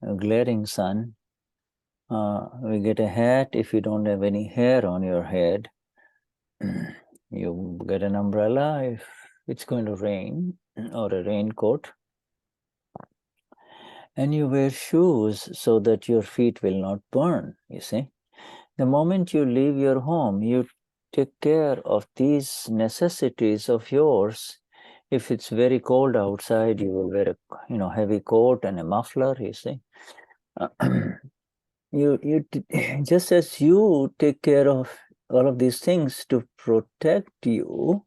A: glaring sun, we get a hat. If you don't have any hair on your head, you get an umbrella if it's going to rain, or a raincoat. And you wear shoes so that your feet will not burn, you see. The moment you leave your home, you take care of these necessities of yours. If it's very cold outside, you will wear a heavy coat and a muffler, you see. Just as you take care of all of these things to protect you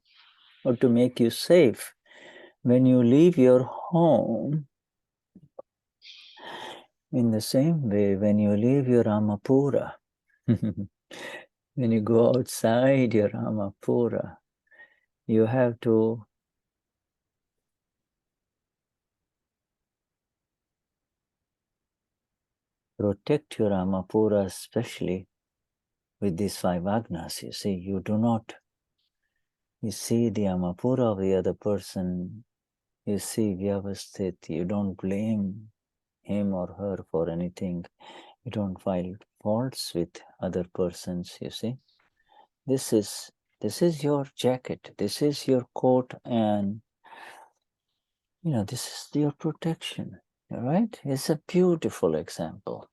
A: or to make you safe, when you leave your home, in the same way, when you leave your Amapura, when you go outside your Amapura, you have to protect your Amapura, especially with these 5 agnas. You see, you do not, you see the Amapura of the other person, you see Vyavasthit, you don't blame him or her for anything, you don't find faults with other persons, you see. This is your jacket, this is your coat, and this is your protection, right? It's a beautiful example.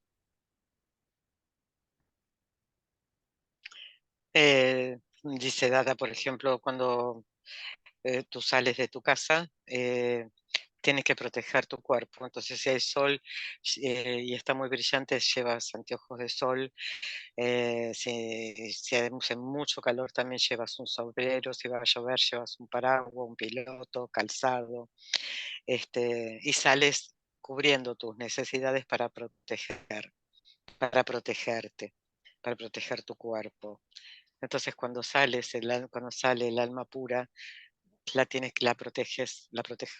B: Dice Dada, por ejemplo, cuando tú sales de tu casa, tienes que proteger tu cuerpo. Entonces, si hay sol y está muy brillante, llevas anteojos de sol. Si hace mucho calor, también llevas un sombrero. Si va a llover, llevas un paraguas, un piloto, calzado. Y sales cubriendo tus necesidades para protegerte, para proteger tu cuerpo. Entonces, cuando sale el alma pura, la proteges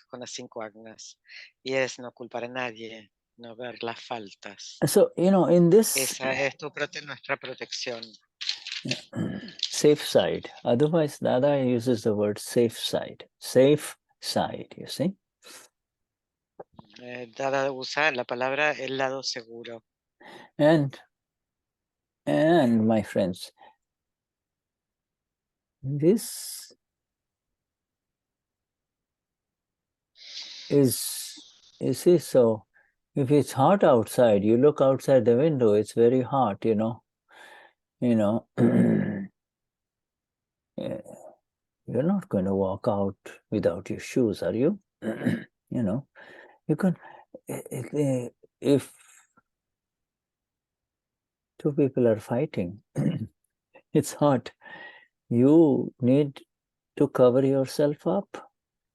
B: con las 5 agnas, y es no culpar a nadie, no ver las faltas.
A: So, in this...
B: Esa es nuestra protección.
A: Safe side. Otherwise, Dada uses the word safe side. Safe side, you see?
B: Dada usa la palabra el lado seguro.
A: And my friends, this is, you see, so if it's hot outside, you look outside the window, it's very hot, you're not going to walk out without your shoes, are you? You can, if 2 people are fighting, it's hot, you need to cover yourself up.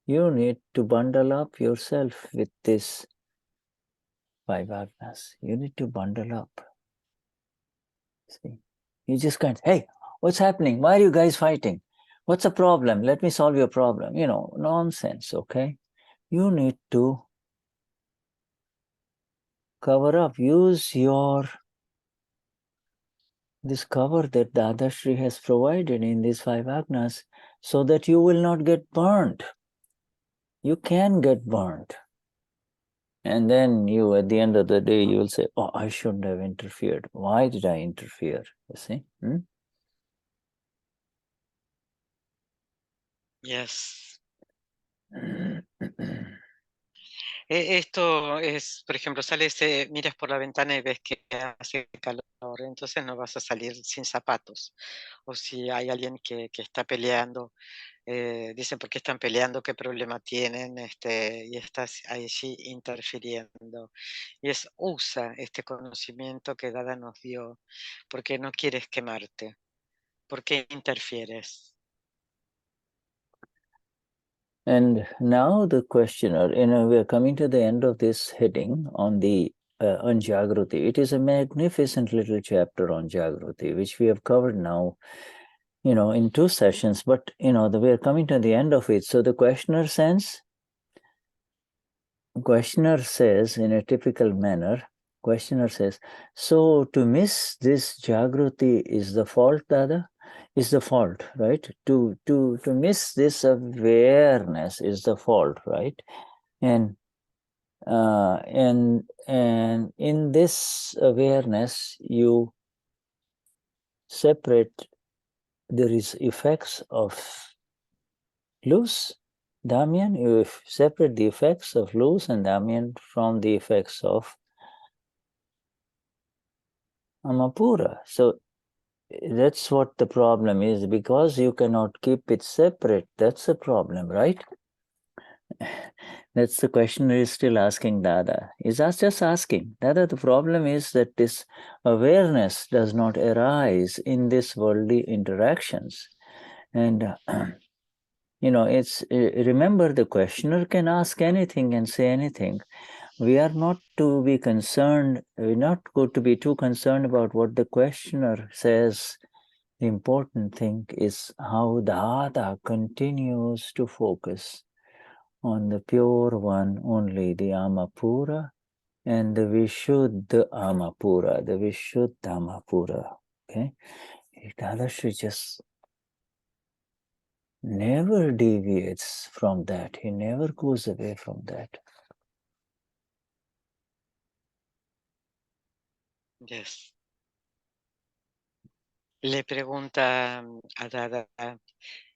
A: You need to bundle up yourself with this 5 agnas. You need to bundle up. See, you just can't, hey, what's happening? Why are you guys fighting? What's the problem? Let me solve your problem. Nonsense, okay? You need to cover up. Use this cover that Dadashri has provided in these 5 agnas so that you will not get burned. You can get burned. And then you, at the end of the day, you will say, oh, I shouldn't have interfered. Why did I interfere? You see?
B: Yes. Esto es, por ejemplo, sales, miras por la ventana y ves que hace calor, entonces no vas a salir sin zapatos. O si hay alguien que está peleando, dicen por qué están peleando, qué problema tienen, y estás allí interfiriendo. Y usa este conocimiento que Dada nos dio, porque no quieres quemarte. ¿Por qué interfieres?
A: And now the questioner, we are coming to the end of this heading on on Jagruti. It is a magnificent little chapter on Jagruti, which we have covered now, in 2 sessions, but, we are coming to the end of it. So the questioner says in a typical manner, so to miss this Jagruti is the fault, Dada? Is the fault, right? To miss this awareness is the fault, right? And in this awareness, you separate. There is effects of loose Damian. You separate the effects of loose and Damian from the effects of Amapura. So that's what the problem is, because you cannot keep it separate. That's the problem, right? That's the questioner is still asking Dada. He's just asking, Dada, the problem is that this awareness does not arise in this worldly interactions. And, remember, the questioner can ask anything and say anything. We are not to be concerned, we're not going to be too concerned about what the questioner says. The important thing is how Dada continues to focus on the pure one only, the Amapura, and the Vishuddha Amapura, the Vishuddhamapura. Okay, Dadashri just never deviates from that. He never goes away from that.
B: Yes. Le pregunta a Dada,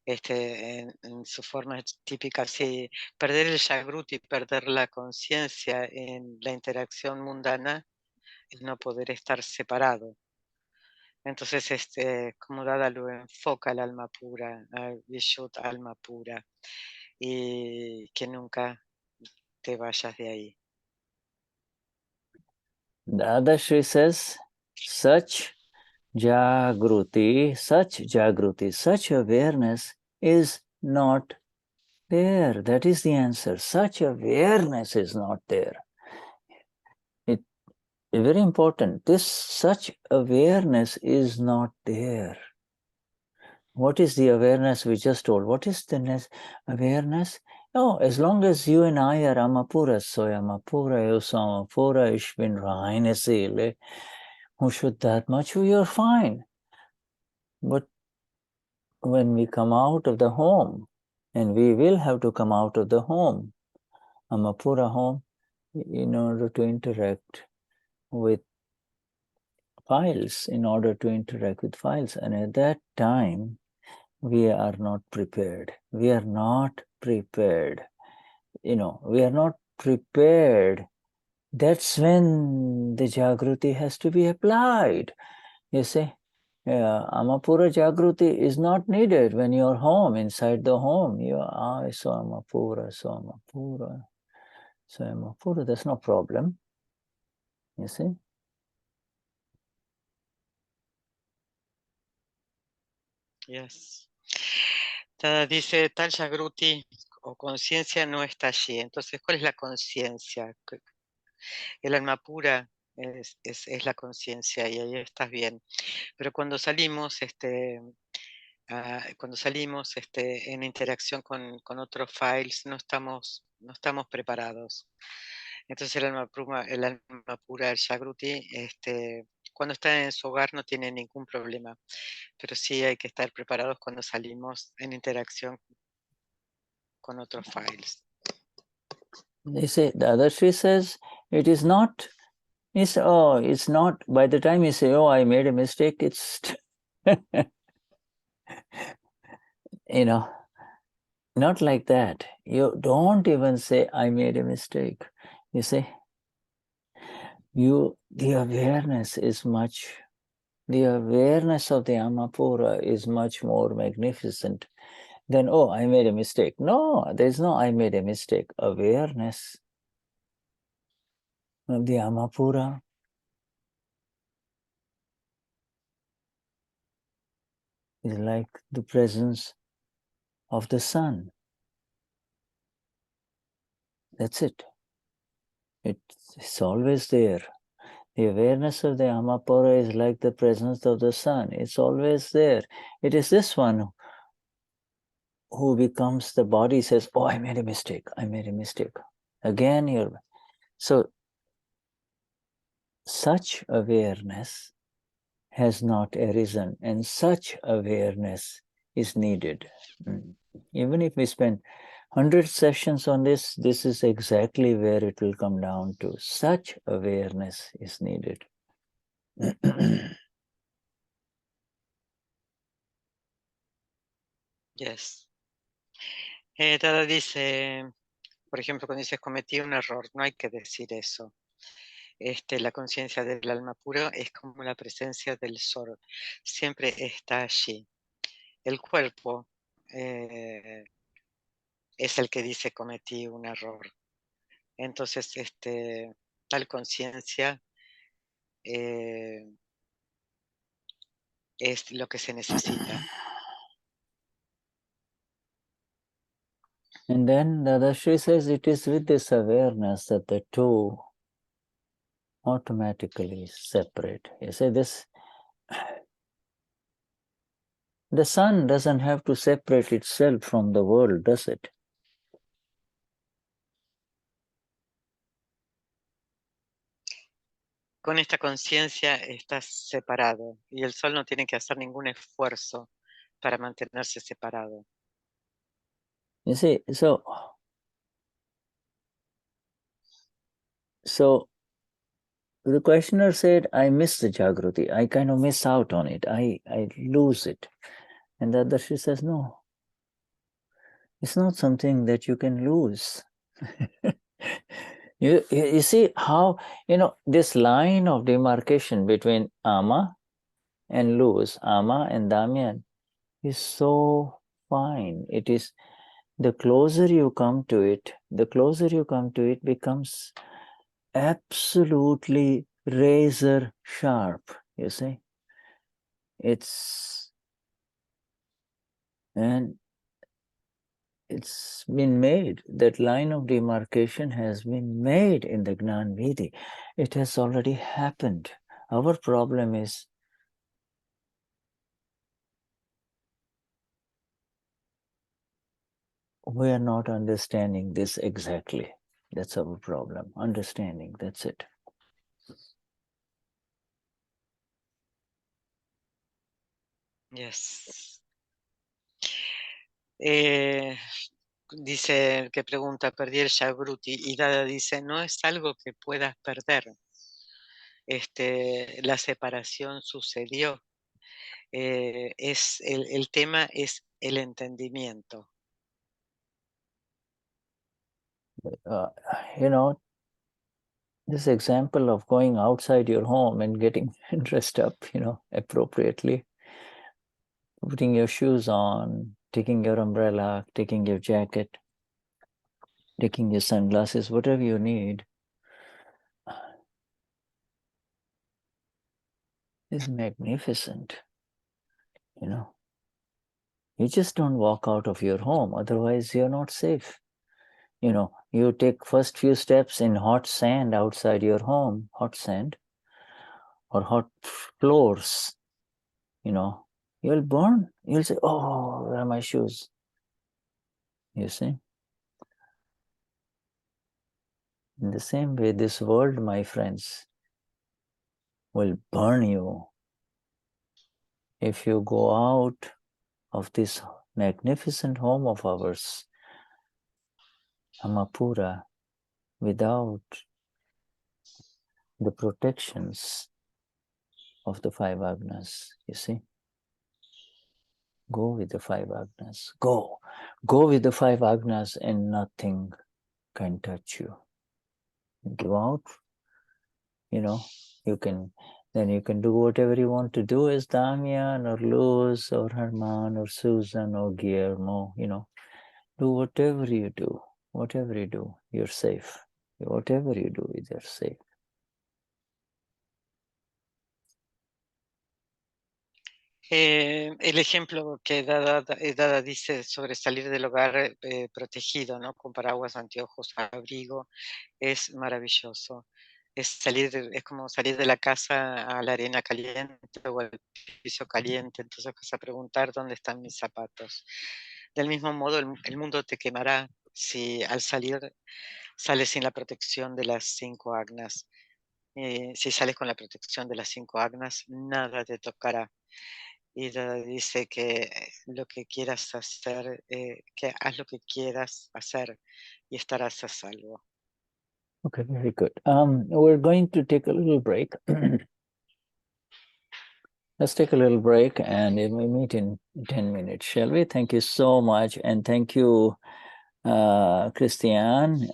B: en su forma típica, si perder el Jagruti, perder la conciencia en la interacción mundana, es no poder estar separado. Entonces, como Dada lo enfoca al alma pura, al Vishuddha, alma pura, y que nunca te vayas de ahí.
A: Dadashri says, such Jagruti, such awareness is not there. That is the answer. Such awareness is not there. It is very important. This such awareness is not there. What is the awareness we just told? What is the awareness? Oh, as long as you and I are Amapura, soy Amapura, eu sou Amapura, ich bin reine Seele, Shuddhatma, you're fine. But when we come out of the home, and we will have to come out of the home, Amapura home, in order to interact with files, and at that time, we are not prepared. We are not prepared. We are not prepared. That's when the Jagruti has to be applied. You see, Amapura Jagruti is not needed when you're home, inside the home. You are, I saw Amapura, that's no problem. You see?
B: Yes. Tada dice, tal Jagruti o conciencia no está allí. Entonces, ¿cuál es la conciencia? El alma pura es la conciencia y ahí estás bien. Pero cuando salimos, en interacción con otros files, no estamos preparados. Entonces el alma pura, el Jagruti, cuando está en su hogar no tiene ningún problema, pero sí hay que estar preparados cuando salimos en interacción con otros files.
A: They say, the other Sri says, it is not, it's not, by the time you say, oh, I made a mistake, it's, not like that. You don't even say, I made a mistake. You say, the awareness of the Amapura is much more magnificent than, oh, I made a mistake. No, there's no I made a mistake. Awareness of the Amapura is like the presence of the sun. That's it. It's always there. The awareness of the Amapura is like the presence of the sun. It's always there. It is this one who becomes the body, says, oh, I made a mistake. Again, so such awareness has not arisen, and such awareness is needed. Even if we spend 100 sessions on this, this is exactly where it will come down to. Such awareness is needed.
B: Yes. Tada dice, por ejemplo, cuando dices cometí un error, no hay que decir eso. La conciencia del alma puro es como la presencia del sol, siempre está allí. El cuerpo es el que dice cometí un error. Entonces, tal conciencia es lo que se necesita.
A: And then Dadashri says it is with this awareness that the two automatically separate. You say this, the sun doesn't have to separate itself from the world, does it?
B: Con esta conciencia estás separado y el sol no tiene que hacer ningún esfuerzo para mantenerse separado.
A: You see, so the questioner said, I miss the Jagruti. I kind of miss out on it. I lose it. And the Darshi says, no, it's not something that you can lose. You see how, this line of demarcation between ama and lose, ama and damyan, is so fine. It is, the closer you come to it, becomes absolutely razor sharp, you see. And it's been made, that line of demarcation has been made in the Gnan Vidhi. It has already happened. Our problem is we are not understanding this exactly. That's our problem. Understanding, that's it.
B: Yes. Dice, que pregunta, perdí el Jagruti, y Dada dice, no es algo que puedas perder. La separación sucedió. El tema es el entendimiento.
A: This example of going outside your home and getting dressed up, appropriately, putting your shoes on, taking your umbrella, taking your jacket, taking your sunglasses, whatever you need, is magnificent. You just don't walk out of your home, otherwise you're not safe. You take first few steps in hot sand outside your home, hot sand, or hot floors, you'll burn. You'll say, oh, where are my shoes? You see? In the same way, this world, my friends, will burn you if you go out of this magnificent home of ours, Amapura, without the protections of the 5 agnas, you see? Go with the 5 agnas. Go with the 5 agnas and nothing can touch you. Go out, you can do whatever you want to do as Damian or Luz or Herman or Susan or Guillermo, do whatever you do, you're safe. Whatever you do, you're safe.
B: El ejemplo que Dada dice sobre salir del hogar protegido, ¿no? Con paraguas, anteojos, abrigo, es maravilloso. Es como salir de la casa a la arena caliente o al piso caliente, entonces vas a preguntar dónde están mis zapatos. Del mismo modo, el mundo te quemará si al salir sales sin la protección de las 5 agnas. Si sales con la protección de las 5 agnas, nada te tocará. Y dice que lo que quieras hacer, que haz lo que quieras hacer y estarás a salvo.
A: Okay, very good. We're going to take a little break. Let's take a little break and we meet in 10 minutes, shall we? Thank you so much. And thank you, Cristian,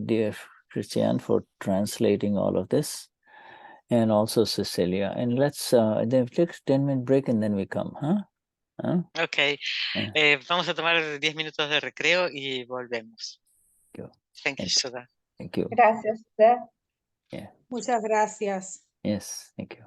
A: dear Cristian, for translating all of this. And also Cecilia. And let's then take a 10-minute break and then we come, huh?
B: Ok, vamos a tomar 10 minutos de recreo y volvemos. Thank you, Shuddha.
A: Thank you.
D: Gracias.
A: Yeah.
G: Muchas gracias.
A: Yes, thank you.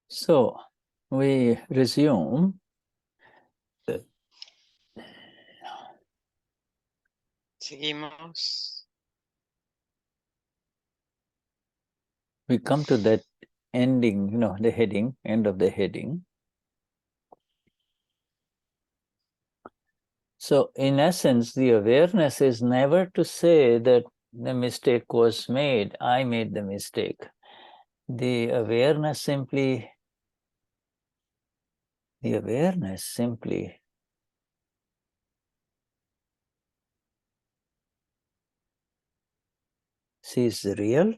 A: So we resume.
B: Seguimos.
A: We come to that ending, the heading, end of the heading. So in essence, the awareness is never to say that the mistake was made, I made the mistake. The awareness simply sees the real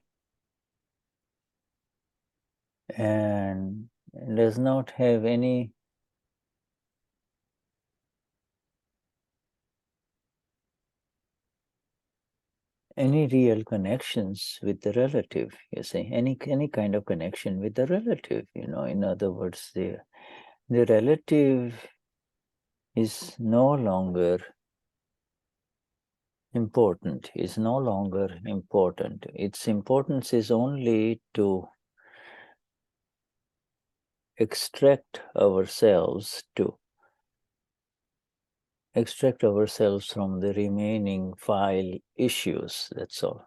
A: and does not have any real connections with the relative, you see, any kind of connection with the relative, in other words, the relative is no longer important, Its importance is only to extract ourselves from the remaining file issues, that's all.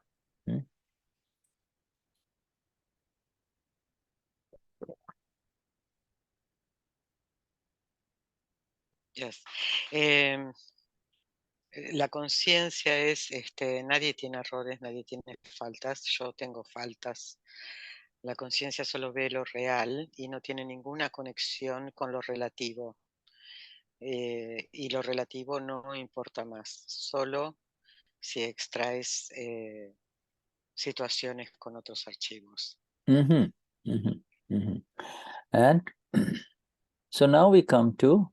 B: Yes. La conciencia es, nadie tiene errores, nadie tiene faltas, yo tengo faltas. La conciencia solo ve lo real y no tiene ninguna conexión con lo relativo. Y lo relativo no importa más, solo si extraes situaciones con otros archivos.
A: And so now we come to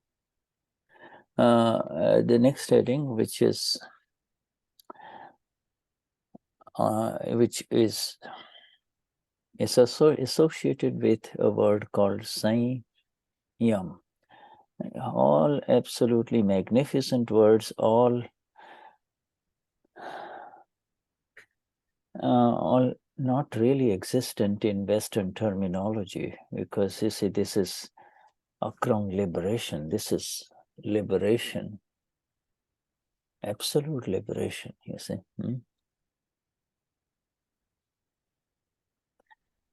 A: the next heading, which is associated with a word called Saiyam. All absolutely magnificent words, all not really existent in Western terminology, because you see, this is Akram liberation. This is liberation, absolute liberation, you see.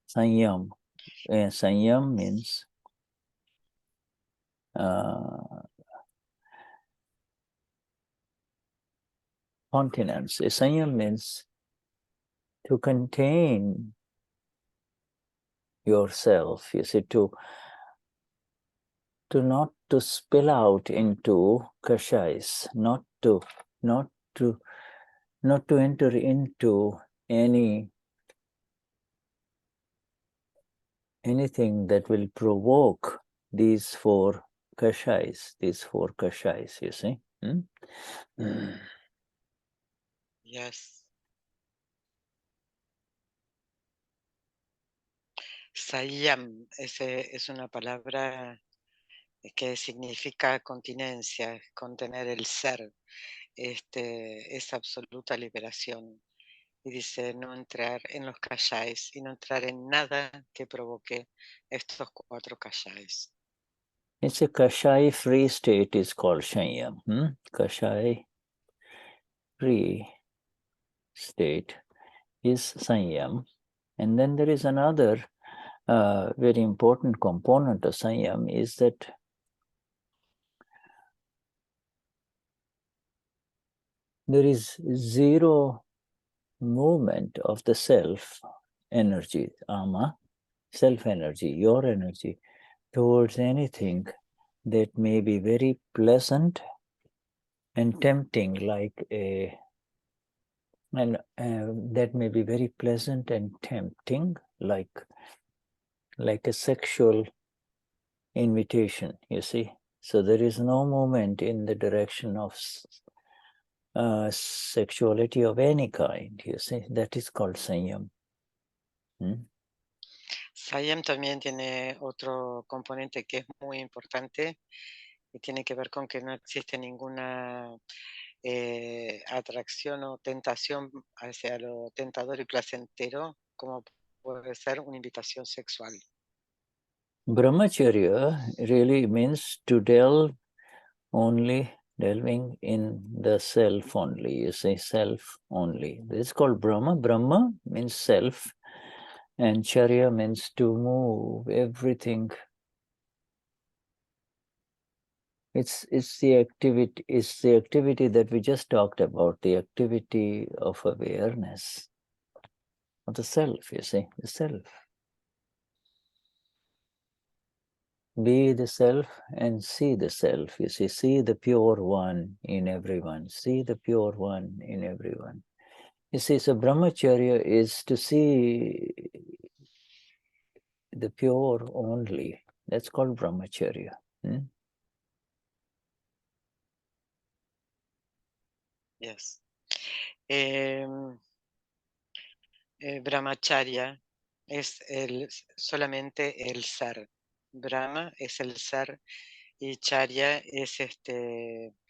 A: Saiyam. Saiyam means continence. Saiyam means to contain yourself, you see, to not to spill out into kashais, not to enter into anything that will provoke these four kashais, you see.
B: Yes. Saiyam es una palabra que significa continencia, contener el ser. Es absoluta liberación. Y dice no entrar en los kashais y no entrar en nada que provoque estos cuatro kashais.
A: It's a kashai free state is called Saiyam. Kashai free state is Saiyam. And then there is another very important component of Saiyam is that there is zero movement of the self energy, atma, self energy, your energy, towards anything that may be very pleasant and tempting, that may be very pleasant and tempting, like a sexual invitation, you see. So there is no movement in the direction of sexuality of any kind, you see. That is called Saiyam.
B: Saiyam también tiene otro componente que es muy importante y tiene que ver con que no existe ninguna atracción o tentación hacia lo tentador y placentero, como puede ser una invitación sexual.
A: Brahmacharya really means to delving in the self only. You say self only. This is called Brahma. Brahma means self, and Charya means to move everything. It's the activity that we just talked about, the activity of awareness of the self, you see, the self. Be the self and see the self, you see the pure one in everyone, see the pure one in everyone. You see, so brahmacharya is to see the pure only. That's called brahmacharya.
B: Yes. Brahmacharya es solamente el ser. Brahma es el ser y charya es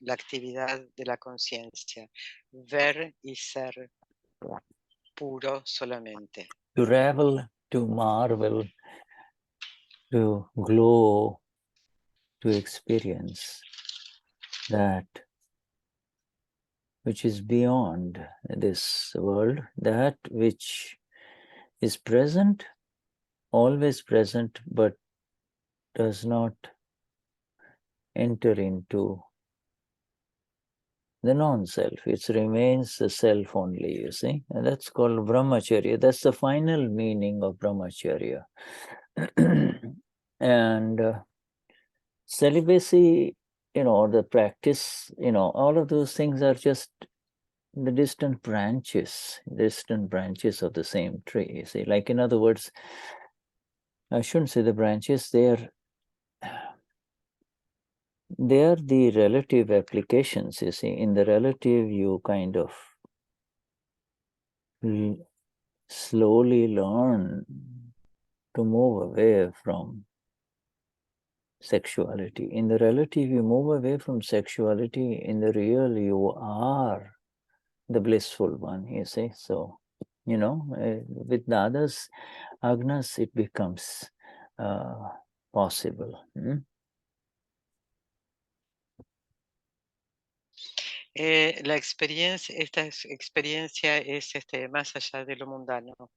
B: la actividad de la conciencia. Ver y ser puro solamente.
A: To revel, to marvel, to glow, to experience that which is beyond this world, that which is present, always present, but does not enter into the non-self. It remains the self only, you see. And that's called brahmacharya. That's the final meaning of brahmacharya. And celibacy, the practice, all of those things are just the distant branches of the same tree, you see. Like, in other words, I shouldn't say the branches, they are the relative applications, you see. In the relative, you kind of slowly learn to move away from sexuality. In the relative, you move away from sexuality. In the real, you are the blissful one, you see. So, with the others, agnas, it becomes possible.
B: Esta experiencia es más allá de lo mundano.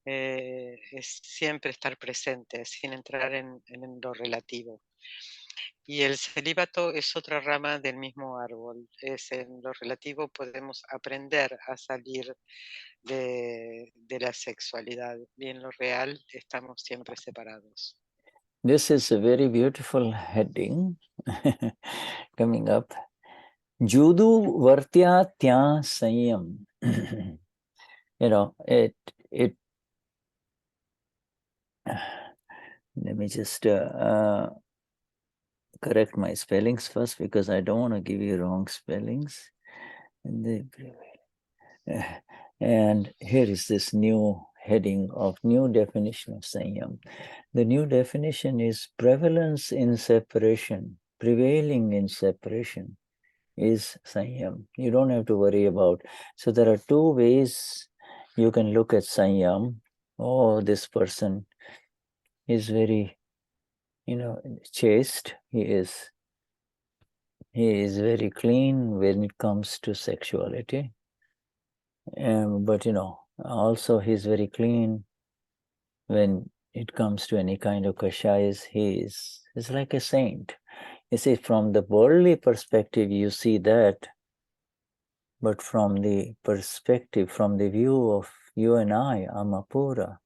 B: Es siempre estar presente, sin entrar en lo relativo. Y el celibato es otra rama del mismo árbol. Es en lo relativo podemos aprender a salir de la sexualidad. Y en lo real estamos siempre separados.
A: This is a very beautiful heading coming up. Judu Vartya Tya Saiyam. It let me just correct my spellings first, because I don't want to give you wrong spellings. And here is this new heading of new definition of Saiyam. The new definition is prevalence in separation, prevailing in separation is Saiyam. You don't have to worry about. So there are two ways you can look at Saiyam. Oh, this person is very, chaste. He is very clean when it comes to sexuality. But, also he's very clean when it comes to any kind of kashayas. He's like a saint. You see, from the worldly perspective, you see that. But from the perspective, from the view of you and I, Amapura,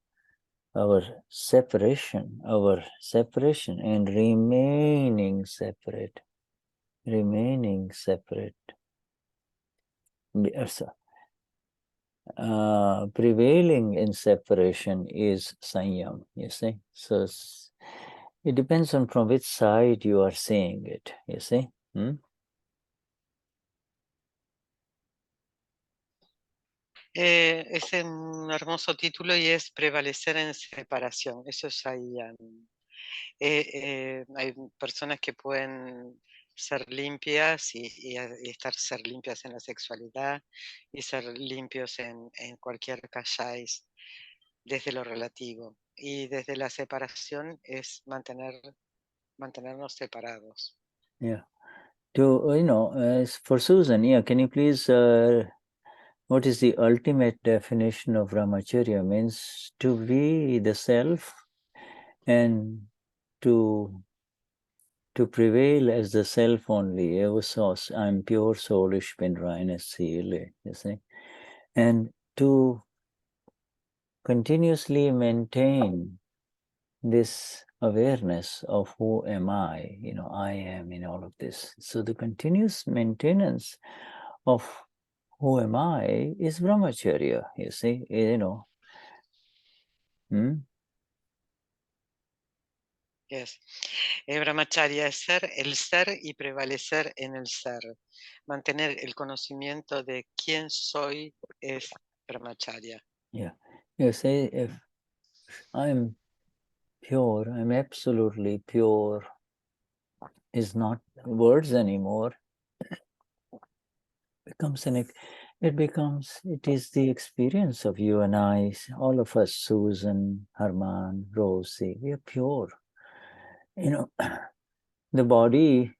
A: our separation and remaining separate. Prevailing in separation is Saiyam, you see. So it depends on from which side you are seeing it, you see.
B: Es un hermoso título y es prevalecer en separación. Eso es Saiyam. Hay personas que pueden ser limpias y ser limpias en la sexualidad y ser limpios en cualquier kashais. desde lo relativo. Y desde la separación es mantenernos separados.
A: Yeah. For Susan, yeah, can you please, what is the ultimate definition of brahmacharya? Means to be the self and to prevail as the self only. I'm pure soul, ich bin reines Seele, you see. And to continuously maintain this awareness of who am I, I am in all of this. So the continuous maintenance of who am I is brahmacharya, you see,
B: Yes. Brahmacharya es el ser y prevalecer en el ser. Mantener el conocimiento de quién soy es brahmacharya.
A: Yeah. You say, if I'm pure, I'm absolutely pure, is not words anymore. It is the experience of you and I, all of us, Susan, Herman, Rosie, we are pure. The body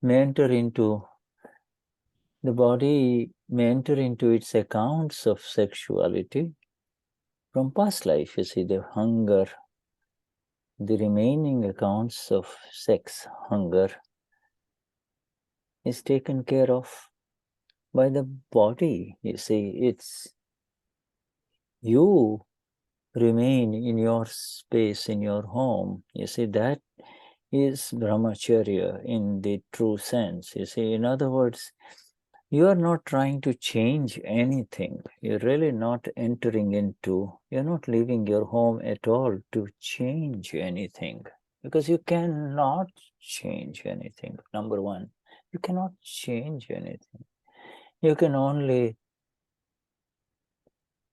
A: may enter into its accounts of sexuality from past life. You see, the hunger, the remaining accounts of sex hunger is taken care of by the body. You see, it's you remain in your space, in your home. You see, that is brahmacharya in the true sense. You see, in other words, you are not trying to change anything. You're really not you're not leaving your home at all to change anything, because you cannot change anything. Number one, you cannot change anything. You can only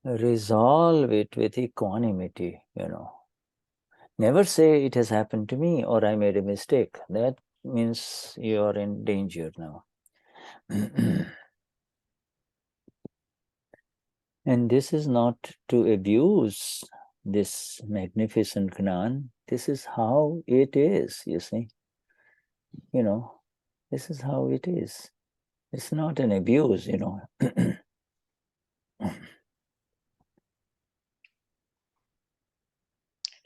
A: resolve it with equanimity, Never say it has happened to me or I made a mistake. That means you are in danger now. And this is not to abuse this magnificent gnan. This is how it is, you see. This is how it is. It's not an abuse,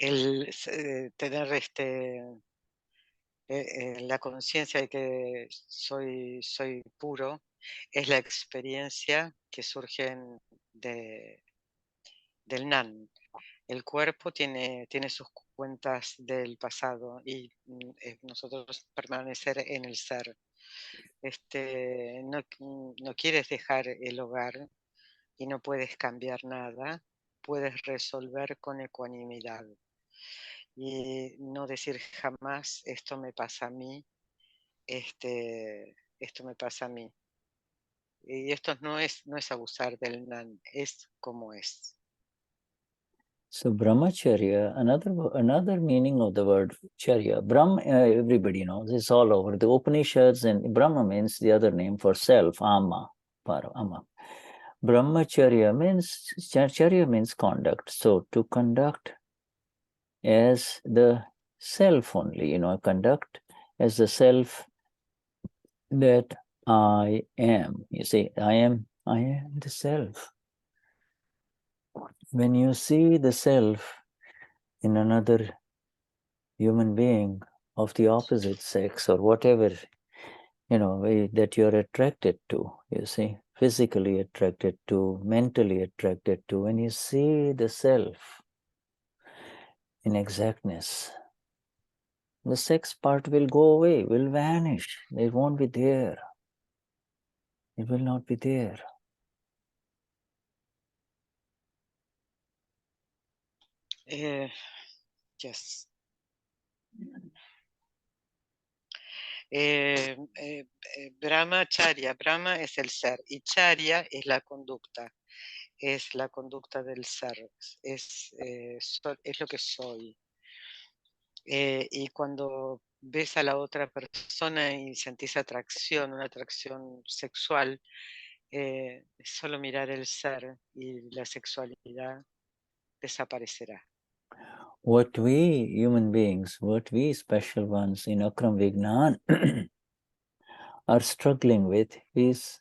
B: El tener la conciencia de que soy puro es la experiencia que surge del nan. El cuerpo tiene sus cuentas del pasado y nosotros permanecer en el ser. No quieres dejar el hogar y no puedes cambiar nada, puedes resolver con ecuanimidad y no decir jamás esto me pasa a mí, esto me pasa a mí. Y esto no es abusar del nan, es como es.
A: So brahmacharya, another meaning of the word charya, Brahma, everybody knows, it's all over. The Upanishads, and Brahma means the other name for self, ama, ama. Brahmacharya means conduct. So to conduct as the self only, conduct as the self that I am. You see, I am the self. When you see the self in another human being of the opposite sex or whatever, that you're attracted to, you see, physically attracted to, mentally attracted to, when you see the self in exactness, the sex part will go away, will vanish. It won't be there. It will not be there.
B: Yes. Brahmacharya, Brahma es el ser y Charya es la conducta del ser, es lo que soy. Y cuando ves a la otra persona y sentís atracción, una atracción sexual, es solo mirar el ser y la sexualidad desaparecerá.
A: What we human beings, what we special ones in Akram Vignan are struggling with is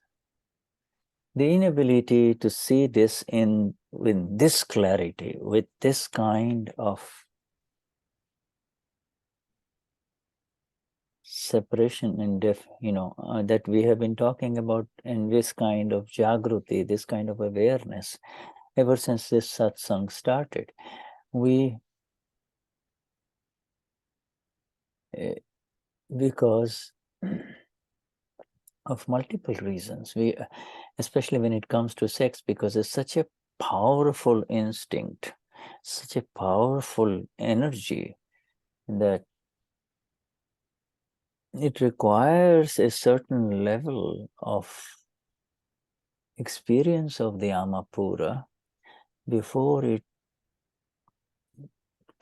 A: the inability to see this with this clarity, with this kind of separation and that we have been talking about, and this kind of Jagruti, this kind of awareness, ever since this satsang started. Because of multiple reasons, especially when it comes to sex, because it's such a powerful instinct, such a powerful energy that it requires a certain level of experience of the Amapura before it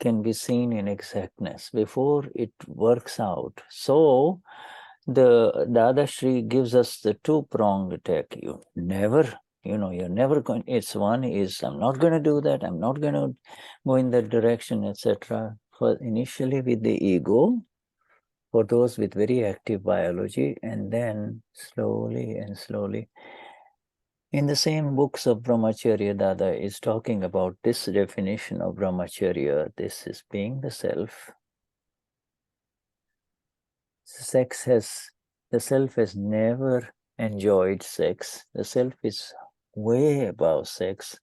A: can be seen in exactness, before it works out. So the Dadashri gives us the two-pronged attack. You're never going, it's one is, I'm not going to do that, I'm not going to go in that direction, etc. For initially with the ego, for those with very active biology, and then slowly and slowly. In the same books of Brahmacharya, Dada is talking about this definition of Brahmacharya. This is being the self. The self has never enjoyed sex. The self is way above sex.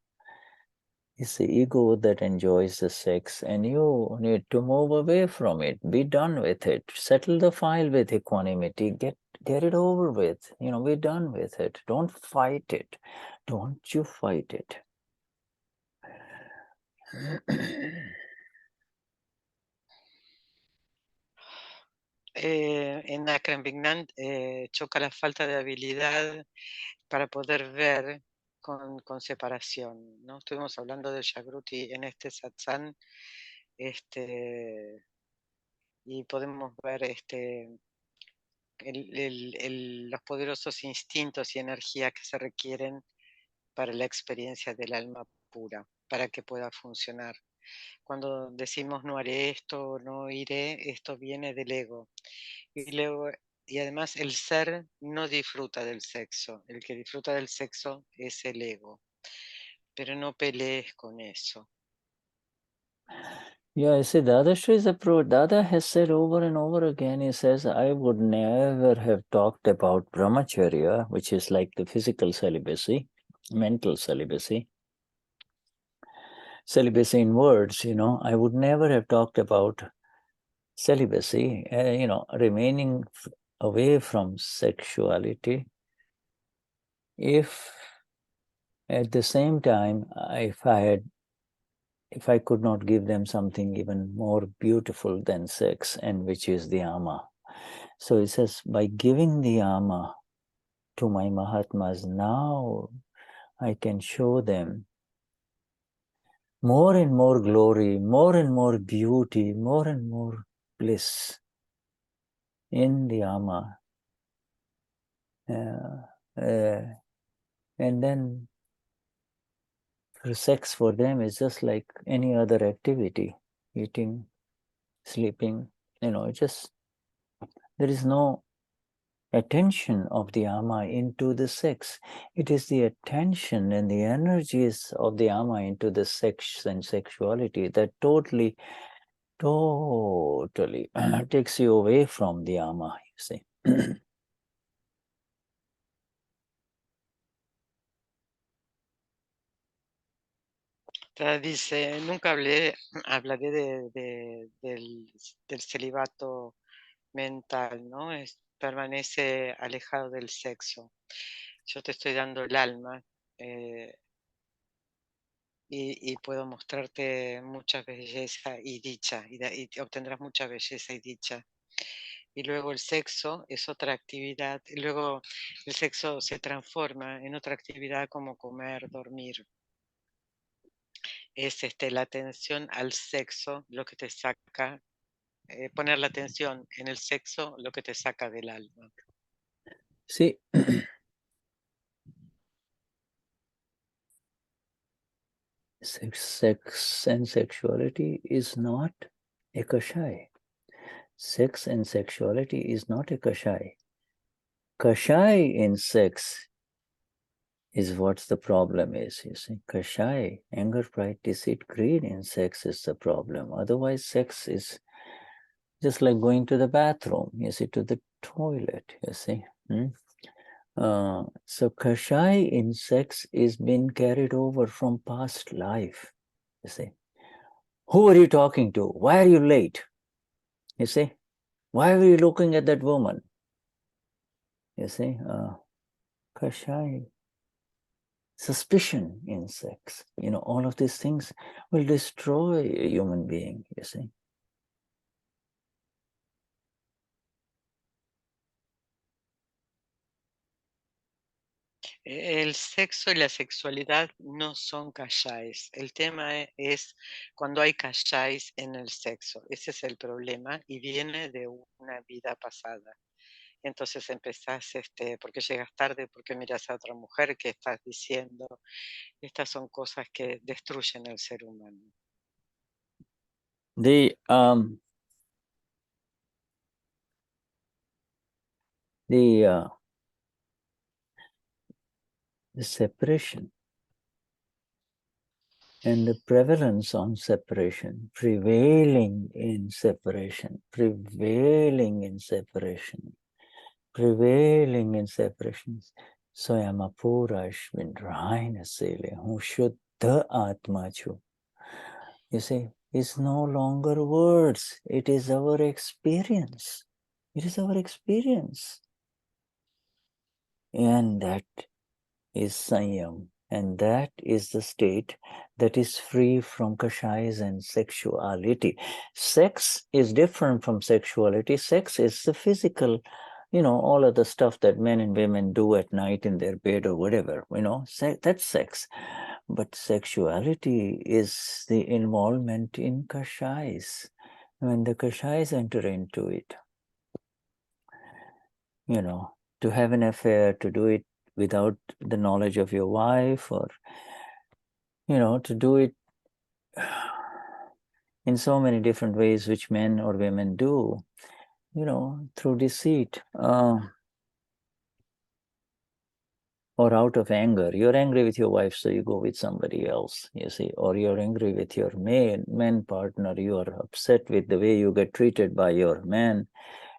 A: It's the ego that enjoys the sex, and you need to move away from it. Be done with it. Settle the file with equanimity. Get it over with. Be done with it. Don't fight it. Don't you fight it.
B: En Akram Vignan choca la falta de habilidad para poder ver con separación, ¿no? Estuvimos hablando de Jagruti en este satsang, y podemos ver los poderosos instintos y energías que se requieren para la experiencia del alma pura, para que pueda funcionar. Cuando decimos no haré esto, no iré, esto viene del ego. Y además el ser no disfruta del sexo. El que disfruta del sexo es el ego. Pero no pelees con eso.
A: Yeah, I see Dadashri is a pro. Dada has said over and over again, he says, I would never have talked about brahmacharya, which is like the physical celibacy, mental celibacy. Celibacy in words, I would never have talked about celibacy, remaining away from sexuality, if at the same time, if I could not give them something even more beautiful than sex, and which is the ama. So it says, by giving the ama to my Mahatmas, now I can show them more and more glory, more and more beauty, more and more bliss in the ama. And then sex for them is just like any other activity, eating, sleeping, there is no attention of the ama into the sex. It is the attention and the energies of the ama into the sex and sexuality that totally takes you away from the ama, you see.
B: Dice, nunca hablaré del celibato mental, ¿no? Permanece alejado del sexo. Yo te estoy dando el alma y puedo mostrarte mucha belleza y dicha, y obtendrás mucha belleza y dicha. Y luego el sexo es otra actividad, y luego el sexo se transforma en otra actividad como comer, dormir. Es la atención al sexo lo que te saca, poner la atención en el sexo lo que te saca del alma.
A: Sí. Sex and sexuality is not a kashai. Sex and sexuality is not a kashai. Kashai in sex is what the problem is, you see. Kashai, anger, pride, deceit, greed in sex is the problem. Otherwise, sex is just like going to the bathroom, you see, to the toilet, you see. So kashai in sex is being carried over from past life, you see. Who are you talking to? Why are you late? You see, why were you looking at that woman? You see, kashai, suspicion in sex, you know, all of these things will destroy a human being, you see.
B: El sexo y la sexualidad no son kashais. El tema es cuando hay kashais en el sexo. Ese es el problema y viene de una vida pasada. Entonces empezás, ¿por qué llegas tarde? ¿Por qué miras a otra mujer? ¿Qué estás diciendo? Estas son cosas que destruyen al ser humano.
A: The separation and the prevalence on separation, prevailing in separation, Saiyam Purush Dadashri Shuddha Atma. You see, it's no longer words, it is our experience. It is our experience. And that is Saiyam. And that is the state that is free from kashais and sexuality. Sex is different from sexuality. Sex is the physical, you know, all of the stuff that men and women do at night in their bed or whatever, you know, that's sex. But sexuality is the involvement in kashais. When the kashais enter into it, you know, to have an affair, to do it without the knowledge of your wife, or, you know, to do it in so many different ways which men or women do, you know, through deceit, or out of anger. You're angry with your wife, so you go with somebody else, you see, or you're angry with your man partner, you are upset with the way you get treated by your man,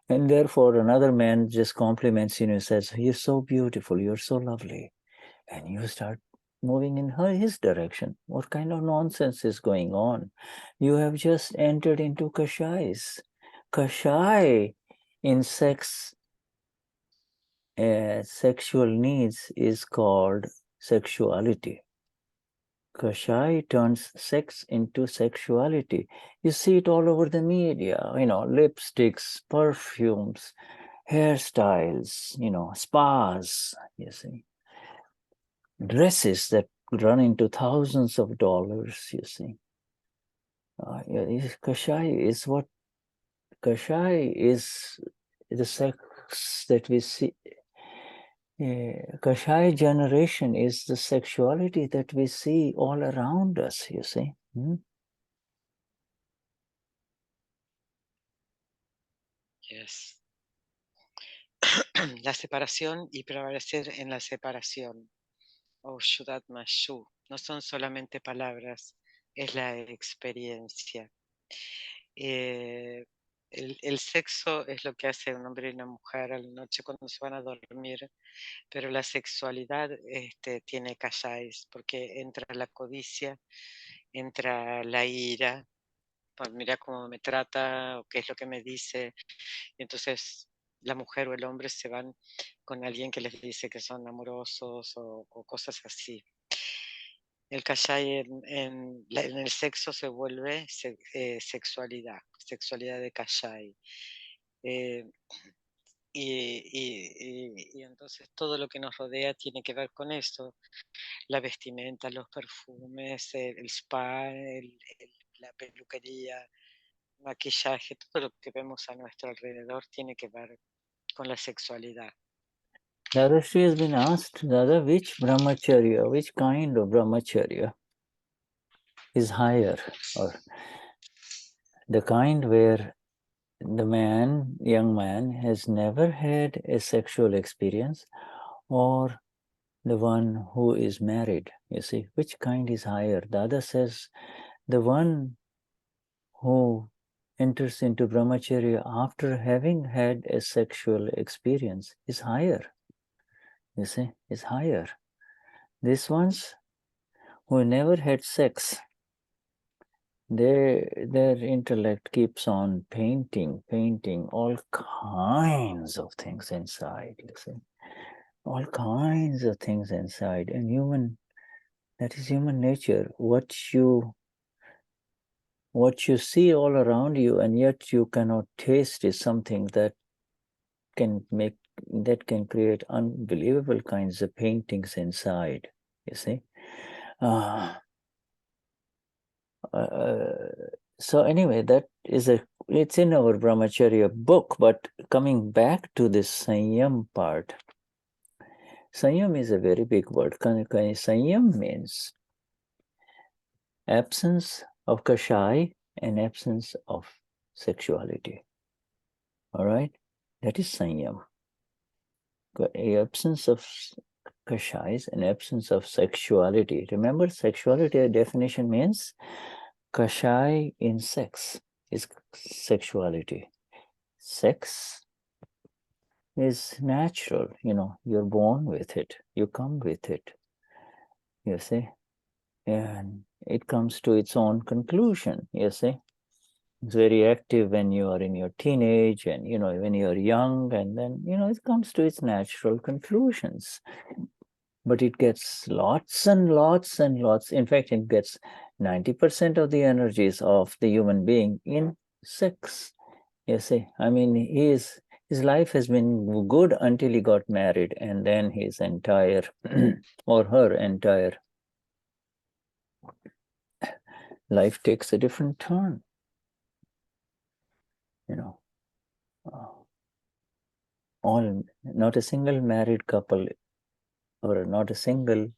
A: and therefore another man just compliments you and says, you're so beautiful, you're so lovely, and you start moving in his direction. What kind of nonsense is going on? You have just entered into kashais. Kashai in sex, sexual needs is called sexuality. Kashai turns sex into sexuality. You see it all over the media, you know, lipsticks, perfumes, hairstyles, you know, spas, you see. Dresses that run into thousands of dollars, you see. Kashai is what, kashai is the sex that we see. Kashai generation is the sexuality that we see all around us, you see.
B: Yes. La separación y prevalecer en la separación. Oh, Shuddhatma, Shu. No son solamente palabras, es la experiencia. El sexo es lo que hace un hombre y una mujer a la noche cuando se van a dormir, pero la sexualidad tiene kashais, porque entra la codicia, entra la ira, pues mira cómo me trata o qué es lo que me dice, y entonces la mujer o el hombre se van con alguien que les dice que son amorosos o cosas así. El kashai en el sexo se vuelve sexualidad de kashai. Y entonces todo lo que nos rodea tiene que ver con eso. La vestimenta, los perfumes, el spa, la peluquería, maquillaje, todo lo que vemos a nuestro alrededor tiene que ver con la sexualidad.
A: Dadashri has been asked, Dada, which brahmacharya, which kind of brahmacharya is higher, or the kind where the young man has never had a sexual experience, or the one who is married. You see, which kind is higher? Dada says the one who enters into brahmacharya after having had a sexual experience is higher. You see, is higher. These ones who never had sex, their intellect keeps on painting all kinds of things inside, you see. All kinds of things inside. And that is human nature. What you see all around you and yet you cannot taste is something that can create unbelievable kinds of paintings inside, you see. So anyway, it's in our brahmacharya book, but coming back to this Saiyam part, Saiyam is a very big word. Saiyam means absence of kashai and absence of sexuality. All right? That is Saiyam. Absence of kashais and absence of sexuality. Remember, sexuality definition means kashai in sex is sexuality. Sex is natural, you're born with it, you come with it, you see, and it comes to its own conclusion, you see. It's very active when you are in your teenage and, when you're young, and then, it comes to its natural conclusions. But it gets lots and lots and lots. In fact, it gets 90% of the energies of the human being in sex. You see, I mean, his life has been good until he got married, and then his entire or her entire life takes a different turn. Not a single married couple, or not a single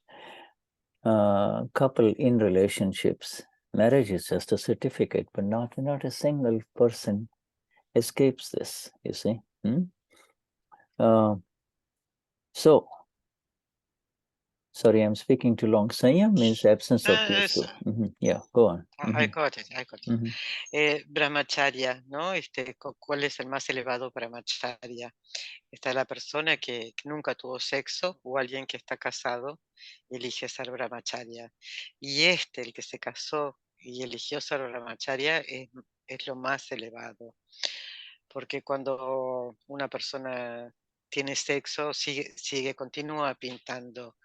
A: couple in relationships. Marriage is just a certificate, but not a single person escapes this, you see. So, sorry, I'm speaking too long. Saiyam means absence of these two. Yeah, go on.
B: I got it. Brahmacharya, ¿no? ¿Cuál es el más elevado brahmacharya? Está la persona que nunca tuvo sexo, o alguien que está casado y elige ser brahmacharya. Y el que se casó y eligió ser brahmacharya, es lo más elevado. Porque cuando una persona tiene sexo, continúa pintando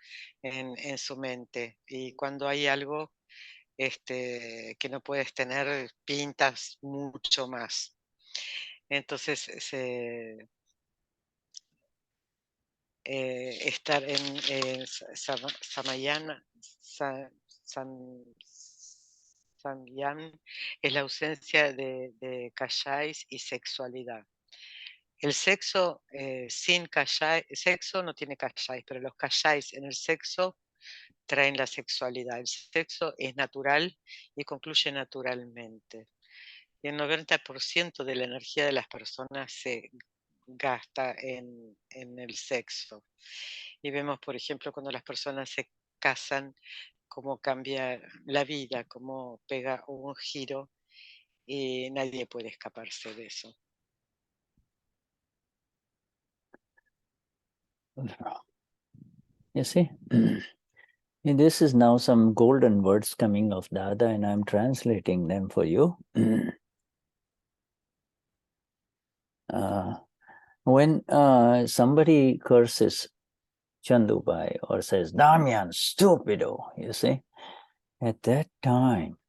B: en su mente. Y cuando hay algo que no puedes tener, pintas mucho más. Entonces, estar en Samayam es la ausencia de kashais y sexualidad. El sexo sin kashai, sexo no tiene kashais, pero los kashais en el sexo traen la sexualidad. El sexo es natural y concluye naturalmente. Y el 90% de la energía de las personas se gasta en el sexo. Y vemos, por ejemplo, cuando las personas se casan, cómo cambia la vida, cómo pega un giro, y nadie puede escaparse de eso.
A: You see, and this is now some golden words coming of Dada, and I'm translating them for you. When somebody curses Chandubai or says, Damian, stupido, you see, at that time,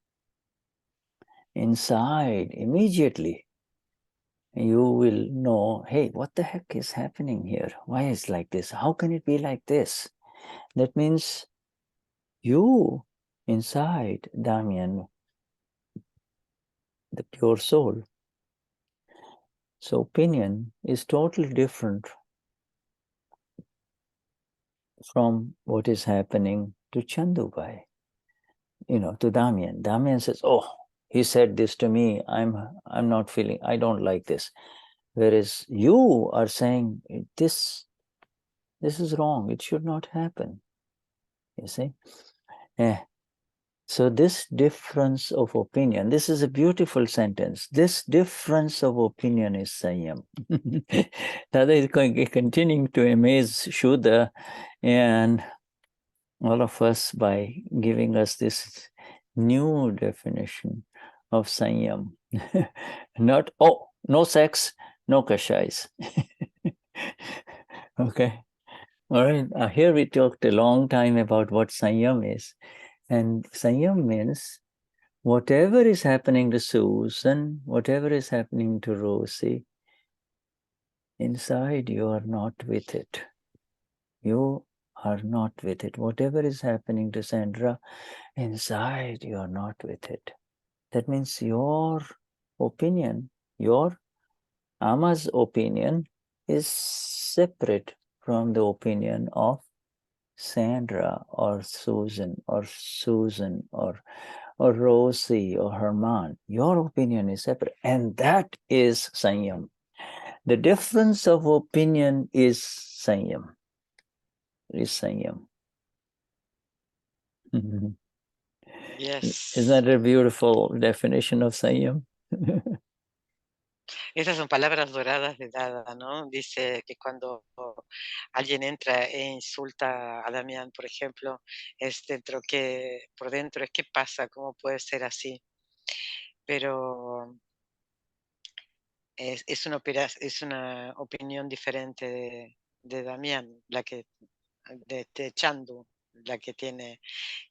A: inside, immediately, you will know, hey, what the heck is happening here? Why is it like this? How can it be like this? That means you, inside, Damian, the pure soul. So opinion is totally different from what is happening to Chandubai. to Damian. Damian says, "Oh, he said this to me. I'm not feeling. I don't like this." Whereas you are saying this is wrong. It should not happen. You see. So this difference of opinion, this is a beautiful sentence. This difference of opinion is Saiyam. That is continuing to amaze Shuddha and all of us by giving us this new definition of Saiyam. Not, oh, no sex, no kashais. Okay. All right. Here we talked a long time about what Saiyam is. And Saiyam means whatever is happening to Susan, whatever is happening to Rosie, inside you are not with it. You are not with it. Whatever is happening to Sandra, inside you are not with it. That means your opinion, your Ama's opinion is separate from the opinion of Sandra or Susan or Rosie or Herman. Your opinion is separate, and that is Saiyam. The difference of opinion is Saiyam.
B: Yes.
A: Isn't that a beautiful definition of Saiyam?
B: Estas son palabras doradas de Dada, ¿no? Dice que cuando alguien entra e insulta a Damián, por ejemplo, es por dentro es ¿qué pasa? ¿Cómo puede ser así? Pero es una opinión diferente de Damián, la que de Chandu, la que tiene,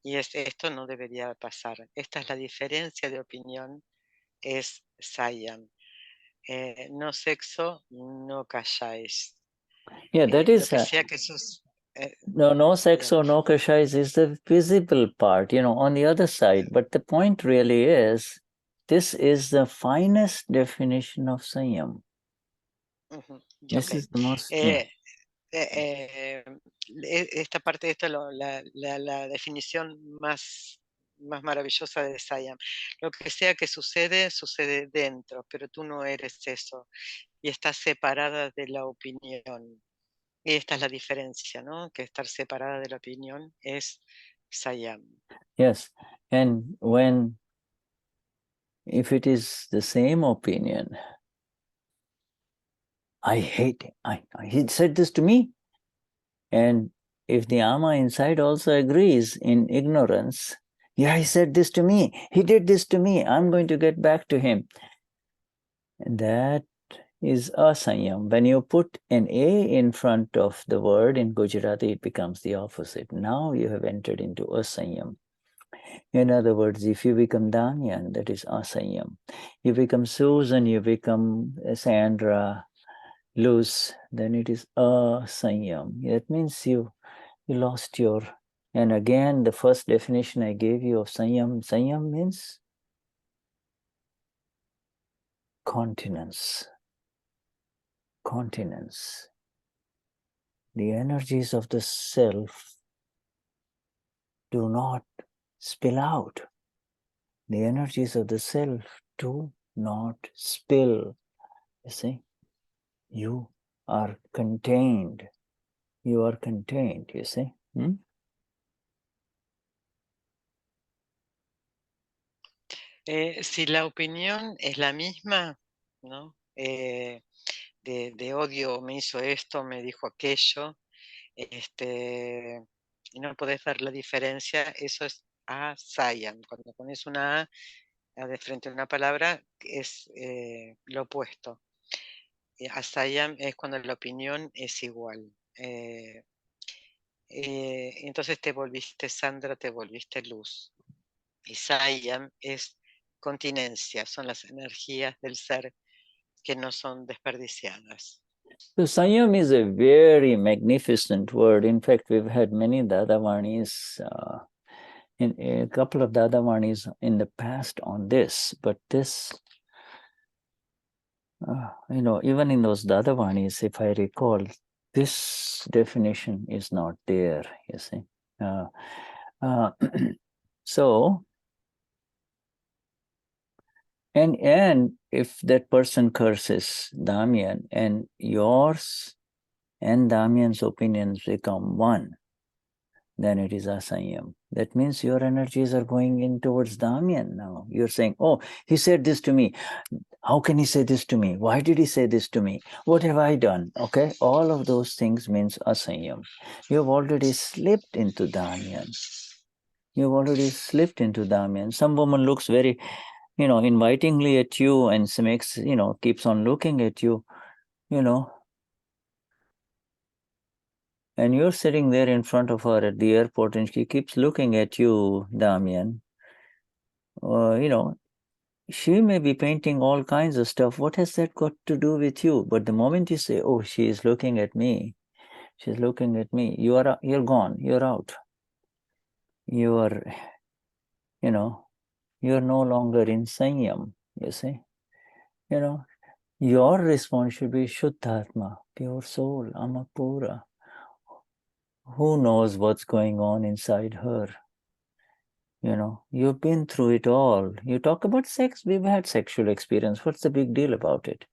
B: y esto no debería pasar. Esta es la diferencia de opinión, es Saiyam. No sexo, no calláis.
A: Yeah, that is
B: lo que sea que sus,
A: no sex or no kashais is the visible part, on the other side. But the point really is, this is the finest definition of Saiyam. This is the most.
B: Esta parte de esto, la definición más maravillosa de Saiyam. Lo que sea que sucede, sucede dentro, pero tú no eres eso. Y estás separada de la opinión. Y esta es la diferencia, ¿no? Que estar separada de la opinión es Saiyam.
A: Yes, and if it is the same opinion, I hate him. He said this to me. And if the Ama inside also agrees in ignorance, yeah, he said this to me. He did this to me. I'm going to get back to him. And that is asayam. When you put an A in front of the word in Gujarati, it becomes the opposite. Now you have entered into asayam. In other words, if you become Damian, that is asayam. You become Susan, you become Sandra, Luz, then it is asayam. That means you lost your... And again, the first definition I gave you of Saiyam means continence. Continence. The energies of the self do not spill out. The energies of the self do not spill. You see, you are contained. You are contained, you see.
B: Si la opinión es la misma, ¿no? De odio, me hizo esto, me dijo aquello, y no podés ver la diferencia, eso es asayam. Cuando pones una A de frente a una palabra, es lo opuesto. Asayam es cuando la opinión es igual. Entonces te volviste Sandra, te volviste luz. Y Saiyam es continencia, son las energías del ser que no son desperdiciadas.
A: So Saiyam is a very magnificent word. In fact, we've had many Dadavanis, in a couple of Dadavanis in the past on this, but this, even in those Dadavanis, if I recall, this definition is not there, you see. So, and if that person curses Damian and yours and Damian's opinions become one, then it is Asayam. That means your energies are going in towards Damian now. You're saying, oh, he said this to me. How can he say this to me? Why did he say this to me? What have I done? Okay, all of those things means Asayam. You've already slipped into Damian. You've already slipped into Damian. Some woman looks very, invitingly at you and makes, keeps on looking at you, and you're sitting there in front of her at the airport and she keeps looking at you, Damian. She may be painting all kinds of stuff. What has that got to do with you? But the moment you say, oh, she is looking at me, she's looking at me, you're gone, you're out. You are, you're no longer in Saiyam, you see. Your response should be Shuddhatma, pure soul, Amapura. Who knows what's going on inside her? You've been through it all. You talk about sex, we've had sexual experience. What's the big deal about it?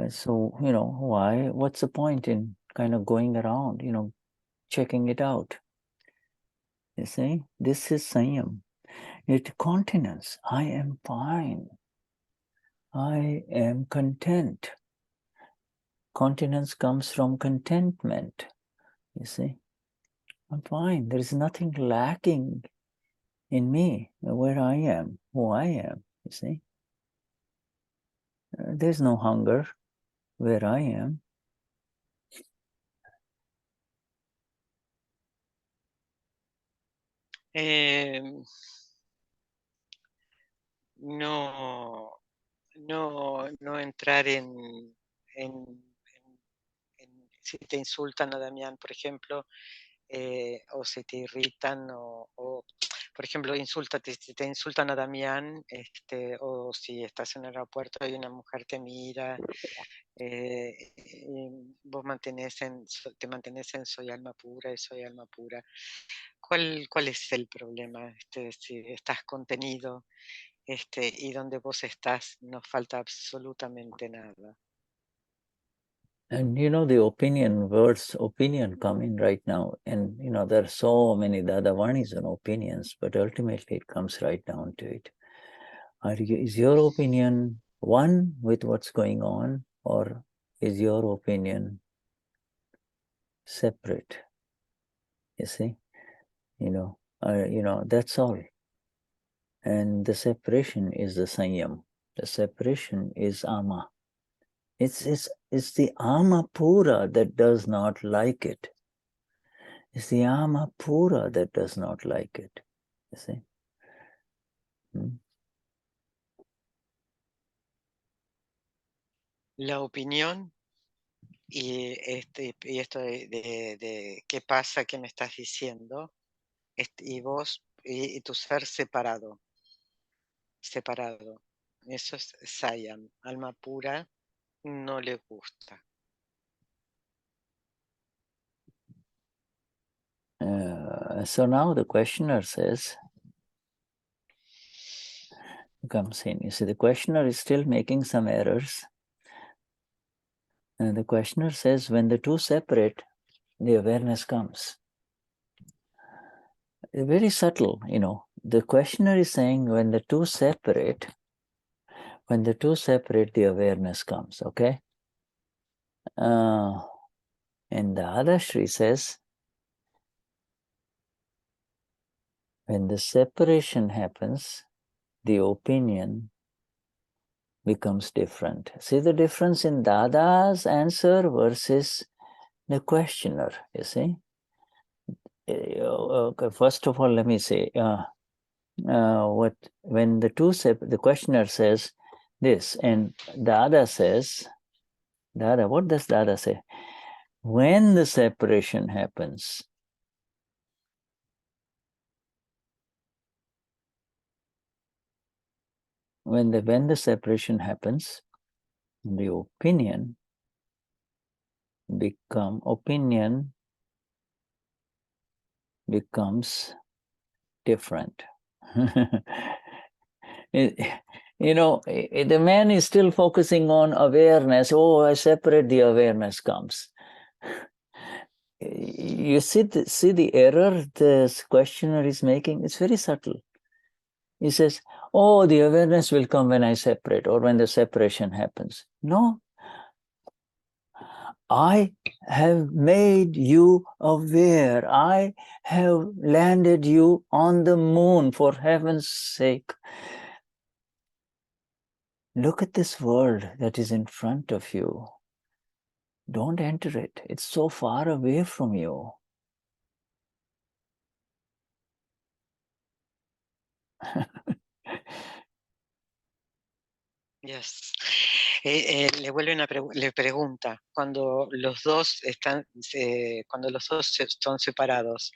A: So, why? What's the point in kind of going around, checking it out? You see, this is Saiyam. It continence. I am fine. I am content. Continence comes from contentment. You see, I'm fine. There is nothing lacking in me, where I am, who I am. You see, there's no hunger where I am.
B: No entrar en si te insultan a Damián, por ejemplo, o si te irritan, o por ejemplo, si te insultan a Damián, o si estás en el aeropuerto y una mujer te mira, vos te mantenés en soy alma pura y soy alma pura. ¿Cuál es el problema? Si estás contenido y donde vos estás no falta absolutamente nada.
A: And the words opinion come in right now. And there are so many Dadavanis and opinions, but ultimately it comes right down to it. Is your opinion one with what's going on, or is your opinion separate? You see, that's all. And the separation is the Saiyam. The separation is Ama. It's the Amapura that does not like it. It's the Amapura that does not like it. You see?
B: La opinión y esto de qué pasa, qué me estás diciendo, y vos y tu ser separado. Eso es Saiyam. Alma pura no le gusta.
A: So now the questioner says, comes in. You see, the questioner is still making some errors. And the questioner says, when the two separate, the awareness comes. Very subtle, The questioner is saying, when the two separate, the awareness comes, okay? And Dadashri says, when the separation happens, the opinion becomes different. See the difference in Dada's answer versus the questioner, you see? Okay, first of all, let me say, when the questioner says this, and Dada says, what does Dada say? When the separation happens, when the separation happens, the opinion becomes different. The man is still focusing on awareness. Oh, I separate, the awareness comes. You see the error this questioner is making? It's very subtle. He says, oh, the awareness will come when I separate or when the separation happens. No. I have made you aware. I have landed you on the moon, for heaven's sake. Look at this world that is in front of you. Don't enter it. It's so far away from you.
B: Yes. Le pregunta, cuando los dos son separados,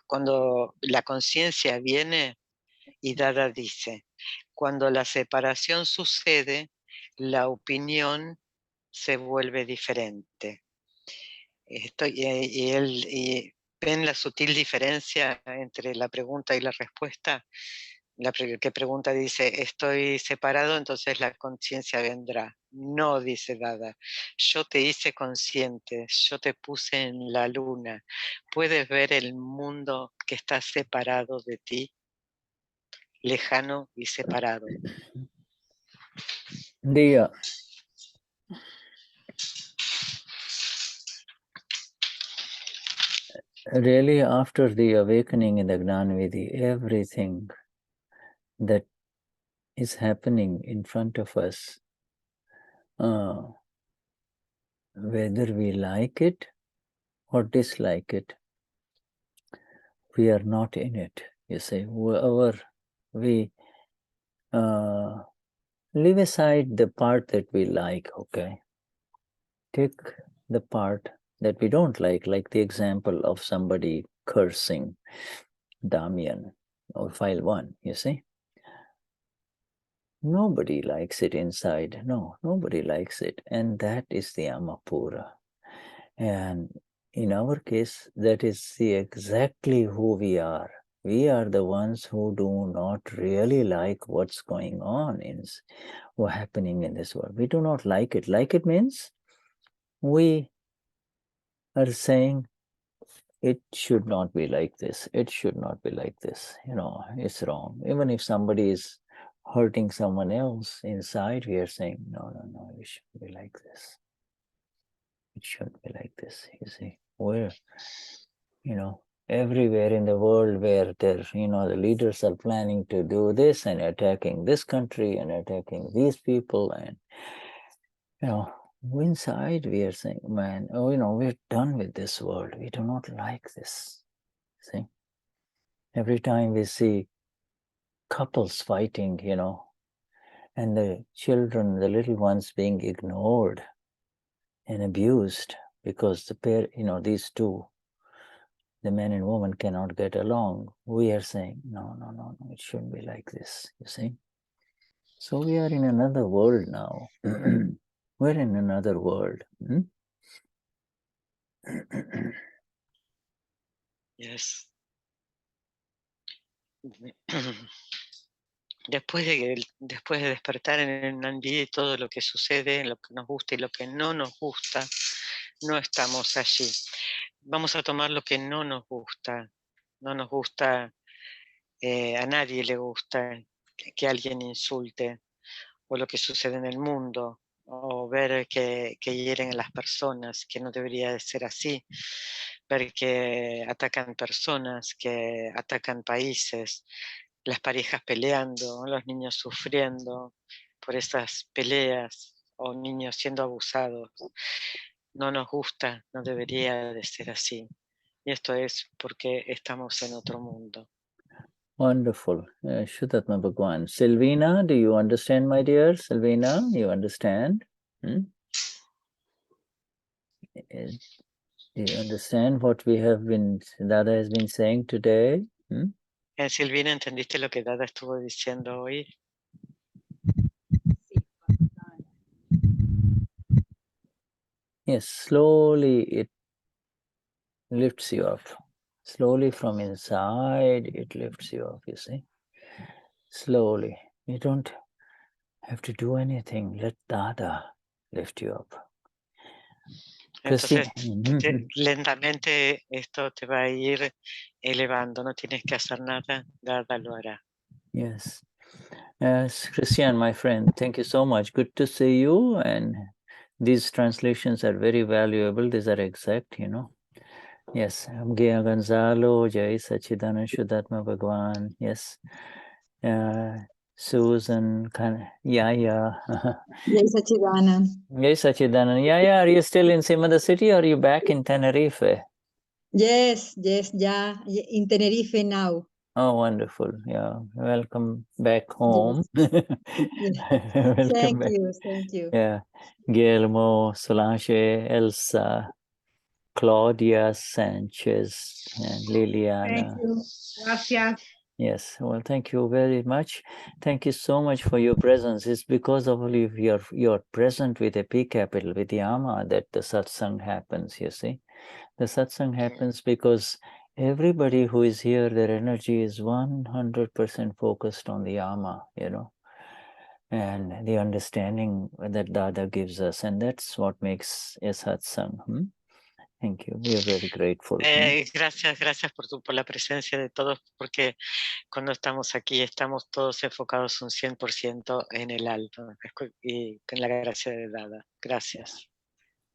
B: cuando la conciencia viene, y Dada dice, cuando la separación sucede, la opinión se vuelve diferente. Y ven la sutil diferencia entre la pregunta y la respuesta. La que pregunta dice, estoy separado, entonces la conciencia vendrá. No, dice Dada, yo te hice consciente, yo te puse en la luna. ¿Puedes ver el mundo que está separado de ti? Lejano y separado.
A: Really, after the awakening in the Gnanvidhi, everything that is happening in front of us, whether we like it or dislike it, we are not in it. You see, we leave aside the part that we like, okay? Take the part that we don't like the example of somebody cursing Damian or file 1, you see? Nobody likes it inside. No, nobody likes it. And that is the Amapura. And in our case, that is exactly who we are. We are the ones who do not really like what's going on, what's happening in this world. We do not like it. Like it means we are saying, it should not be like this. It should not be like this. It's wrong. Even if somebody is hurting someone else inside, we are saying, no, it shouldn't be like this. It shouldn't be like this, you see. We're, everywhere in the world where the leaders are planning to do this and attacking this country and attacking these people, and, inside we are saying, man, we're done with this world. We do not like this. See? Every time we see couples fighting, and the children, the little ones being ignored and abused because these two, the man and woman, cannot get along, we are saying, no, it shouldn't be like this, you see. So we are in another world now. We're in another world.
B: Yes. Después de despertar en el Gnanvidhi, todo lo que sucede, lo que nos gusta y lo que no nos gusta, no estamos allí. Vamos a tomar lo que no nos gusta. No nos gusta, a nadie le gusta que alguien insulte, o lo que sucede en el mundo, o ver que hieren a las personas, que no debería de ser así, ver que atacan personas, que atacan países, las parejas peleando, los niños sufriendo por esas peleas, o niños siendo abusados. No nos gusta, no debería de ser así. Y esto es porque estamos en otro mundo.
A: Wonderful. Shuddhatma Bhagwan. Silvina, do you understand, my dear? Silvina, you understand? Do you understand what Dada has been saying today?
B: Silvina, ¿entendiste lo que Dada estuvo diciendo hoy?
A: Yes, slowly it lifts you up. Slowly from inside, it lifts you up, you see. Slowly. You don't have to do anything. Let Dada lift you up.
B: Entonces,
A: Cristian.
B: lentamente esto te va a ir elevando, no tienes que hacer nada, Dada lo hará.
A: Yes. Yes, Cristian, my friend, thank you so much. Good to see you. And these translations are very valuable. These are exact, you know. Yes. Gaya Gonzalo, Jai Sachidanand Shuddhatma Bhagwan. Yes. Susan, Yaya.
G: Jai Sachidanand.
A: Jai Sachidanand. Yaya, are you still in Simada City or are you back in Tenerife?
G: Yes, yeah, in Tenerife now.
A: Oh, wonderful. Yeah. Welcome back home.
G: Yes.
A: Welcome
G: Thank
A: back.
G: you.
A: Yeah. Guillermo, Solange, Elsa, Claudia Sanchez, and Liliana.
H: Thank you. Gracias.
A: Yes. Well, thank you very much. Thank you so much for your presence. It's because of you're present with a P capital, with the Ama, that the satsang happens, you see. The satsang happens because everybody who is here, their energy is 100% focused on the Ama, you know, and the understanding that Dada gives us, and that's what makes a satsang. Thank you. We are very grateful.
B: Gracias por la presencia de todos, porque cuando estamos aquí estamos todos enfocados un 100% en el alto y con la gracia de Dada. Gracias.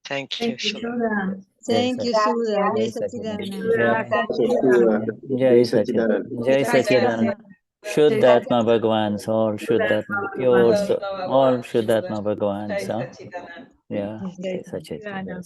B: Thank you, Shuddha.
G: Thank you, Shuddha. Jai Sachidanand.
A: Jai Sachidanand. Jai Sachidanand. Shuddhatma Bhagwan, all Shuddhatma, pure soul, all Shuddhatma Bhagwan. Yeah, Jai Sachidanand.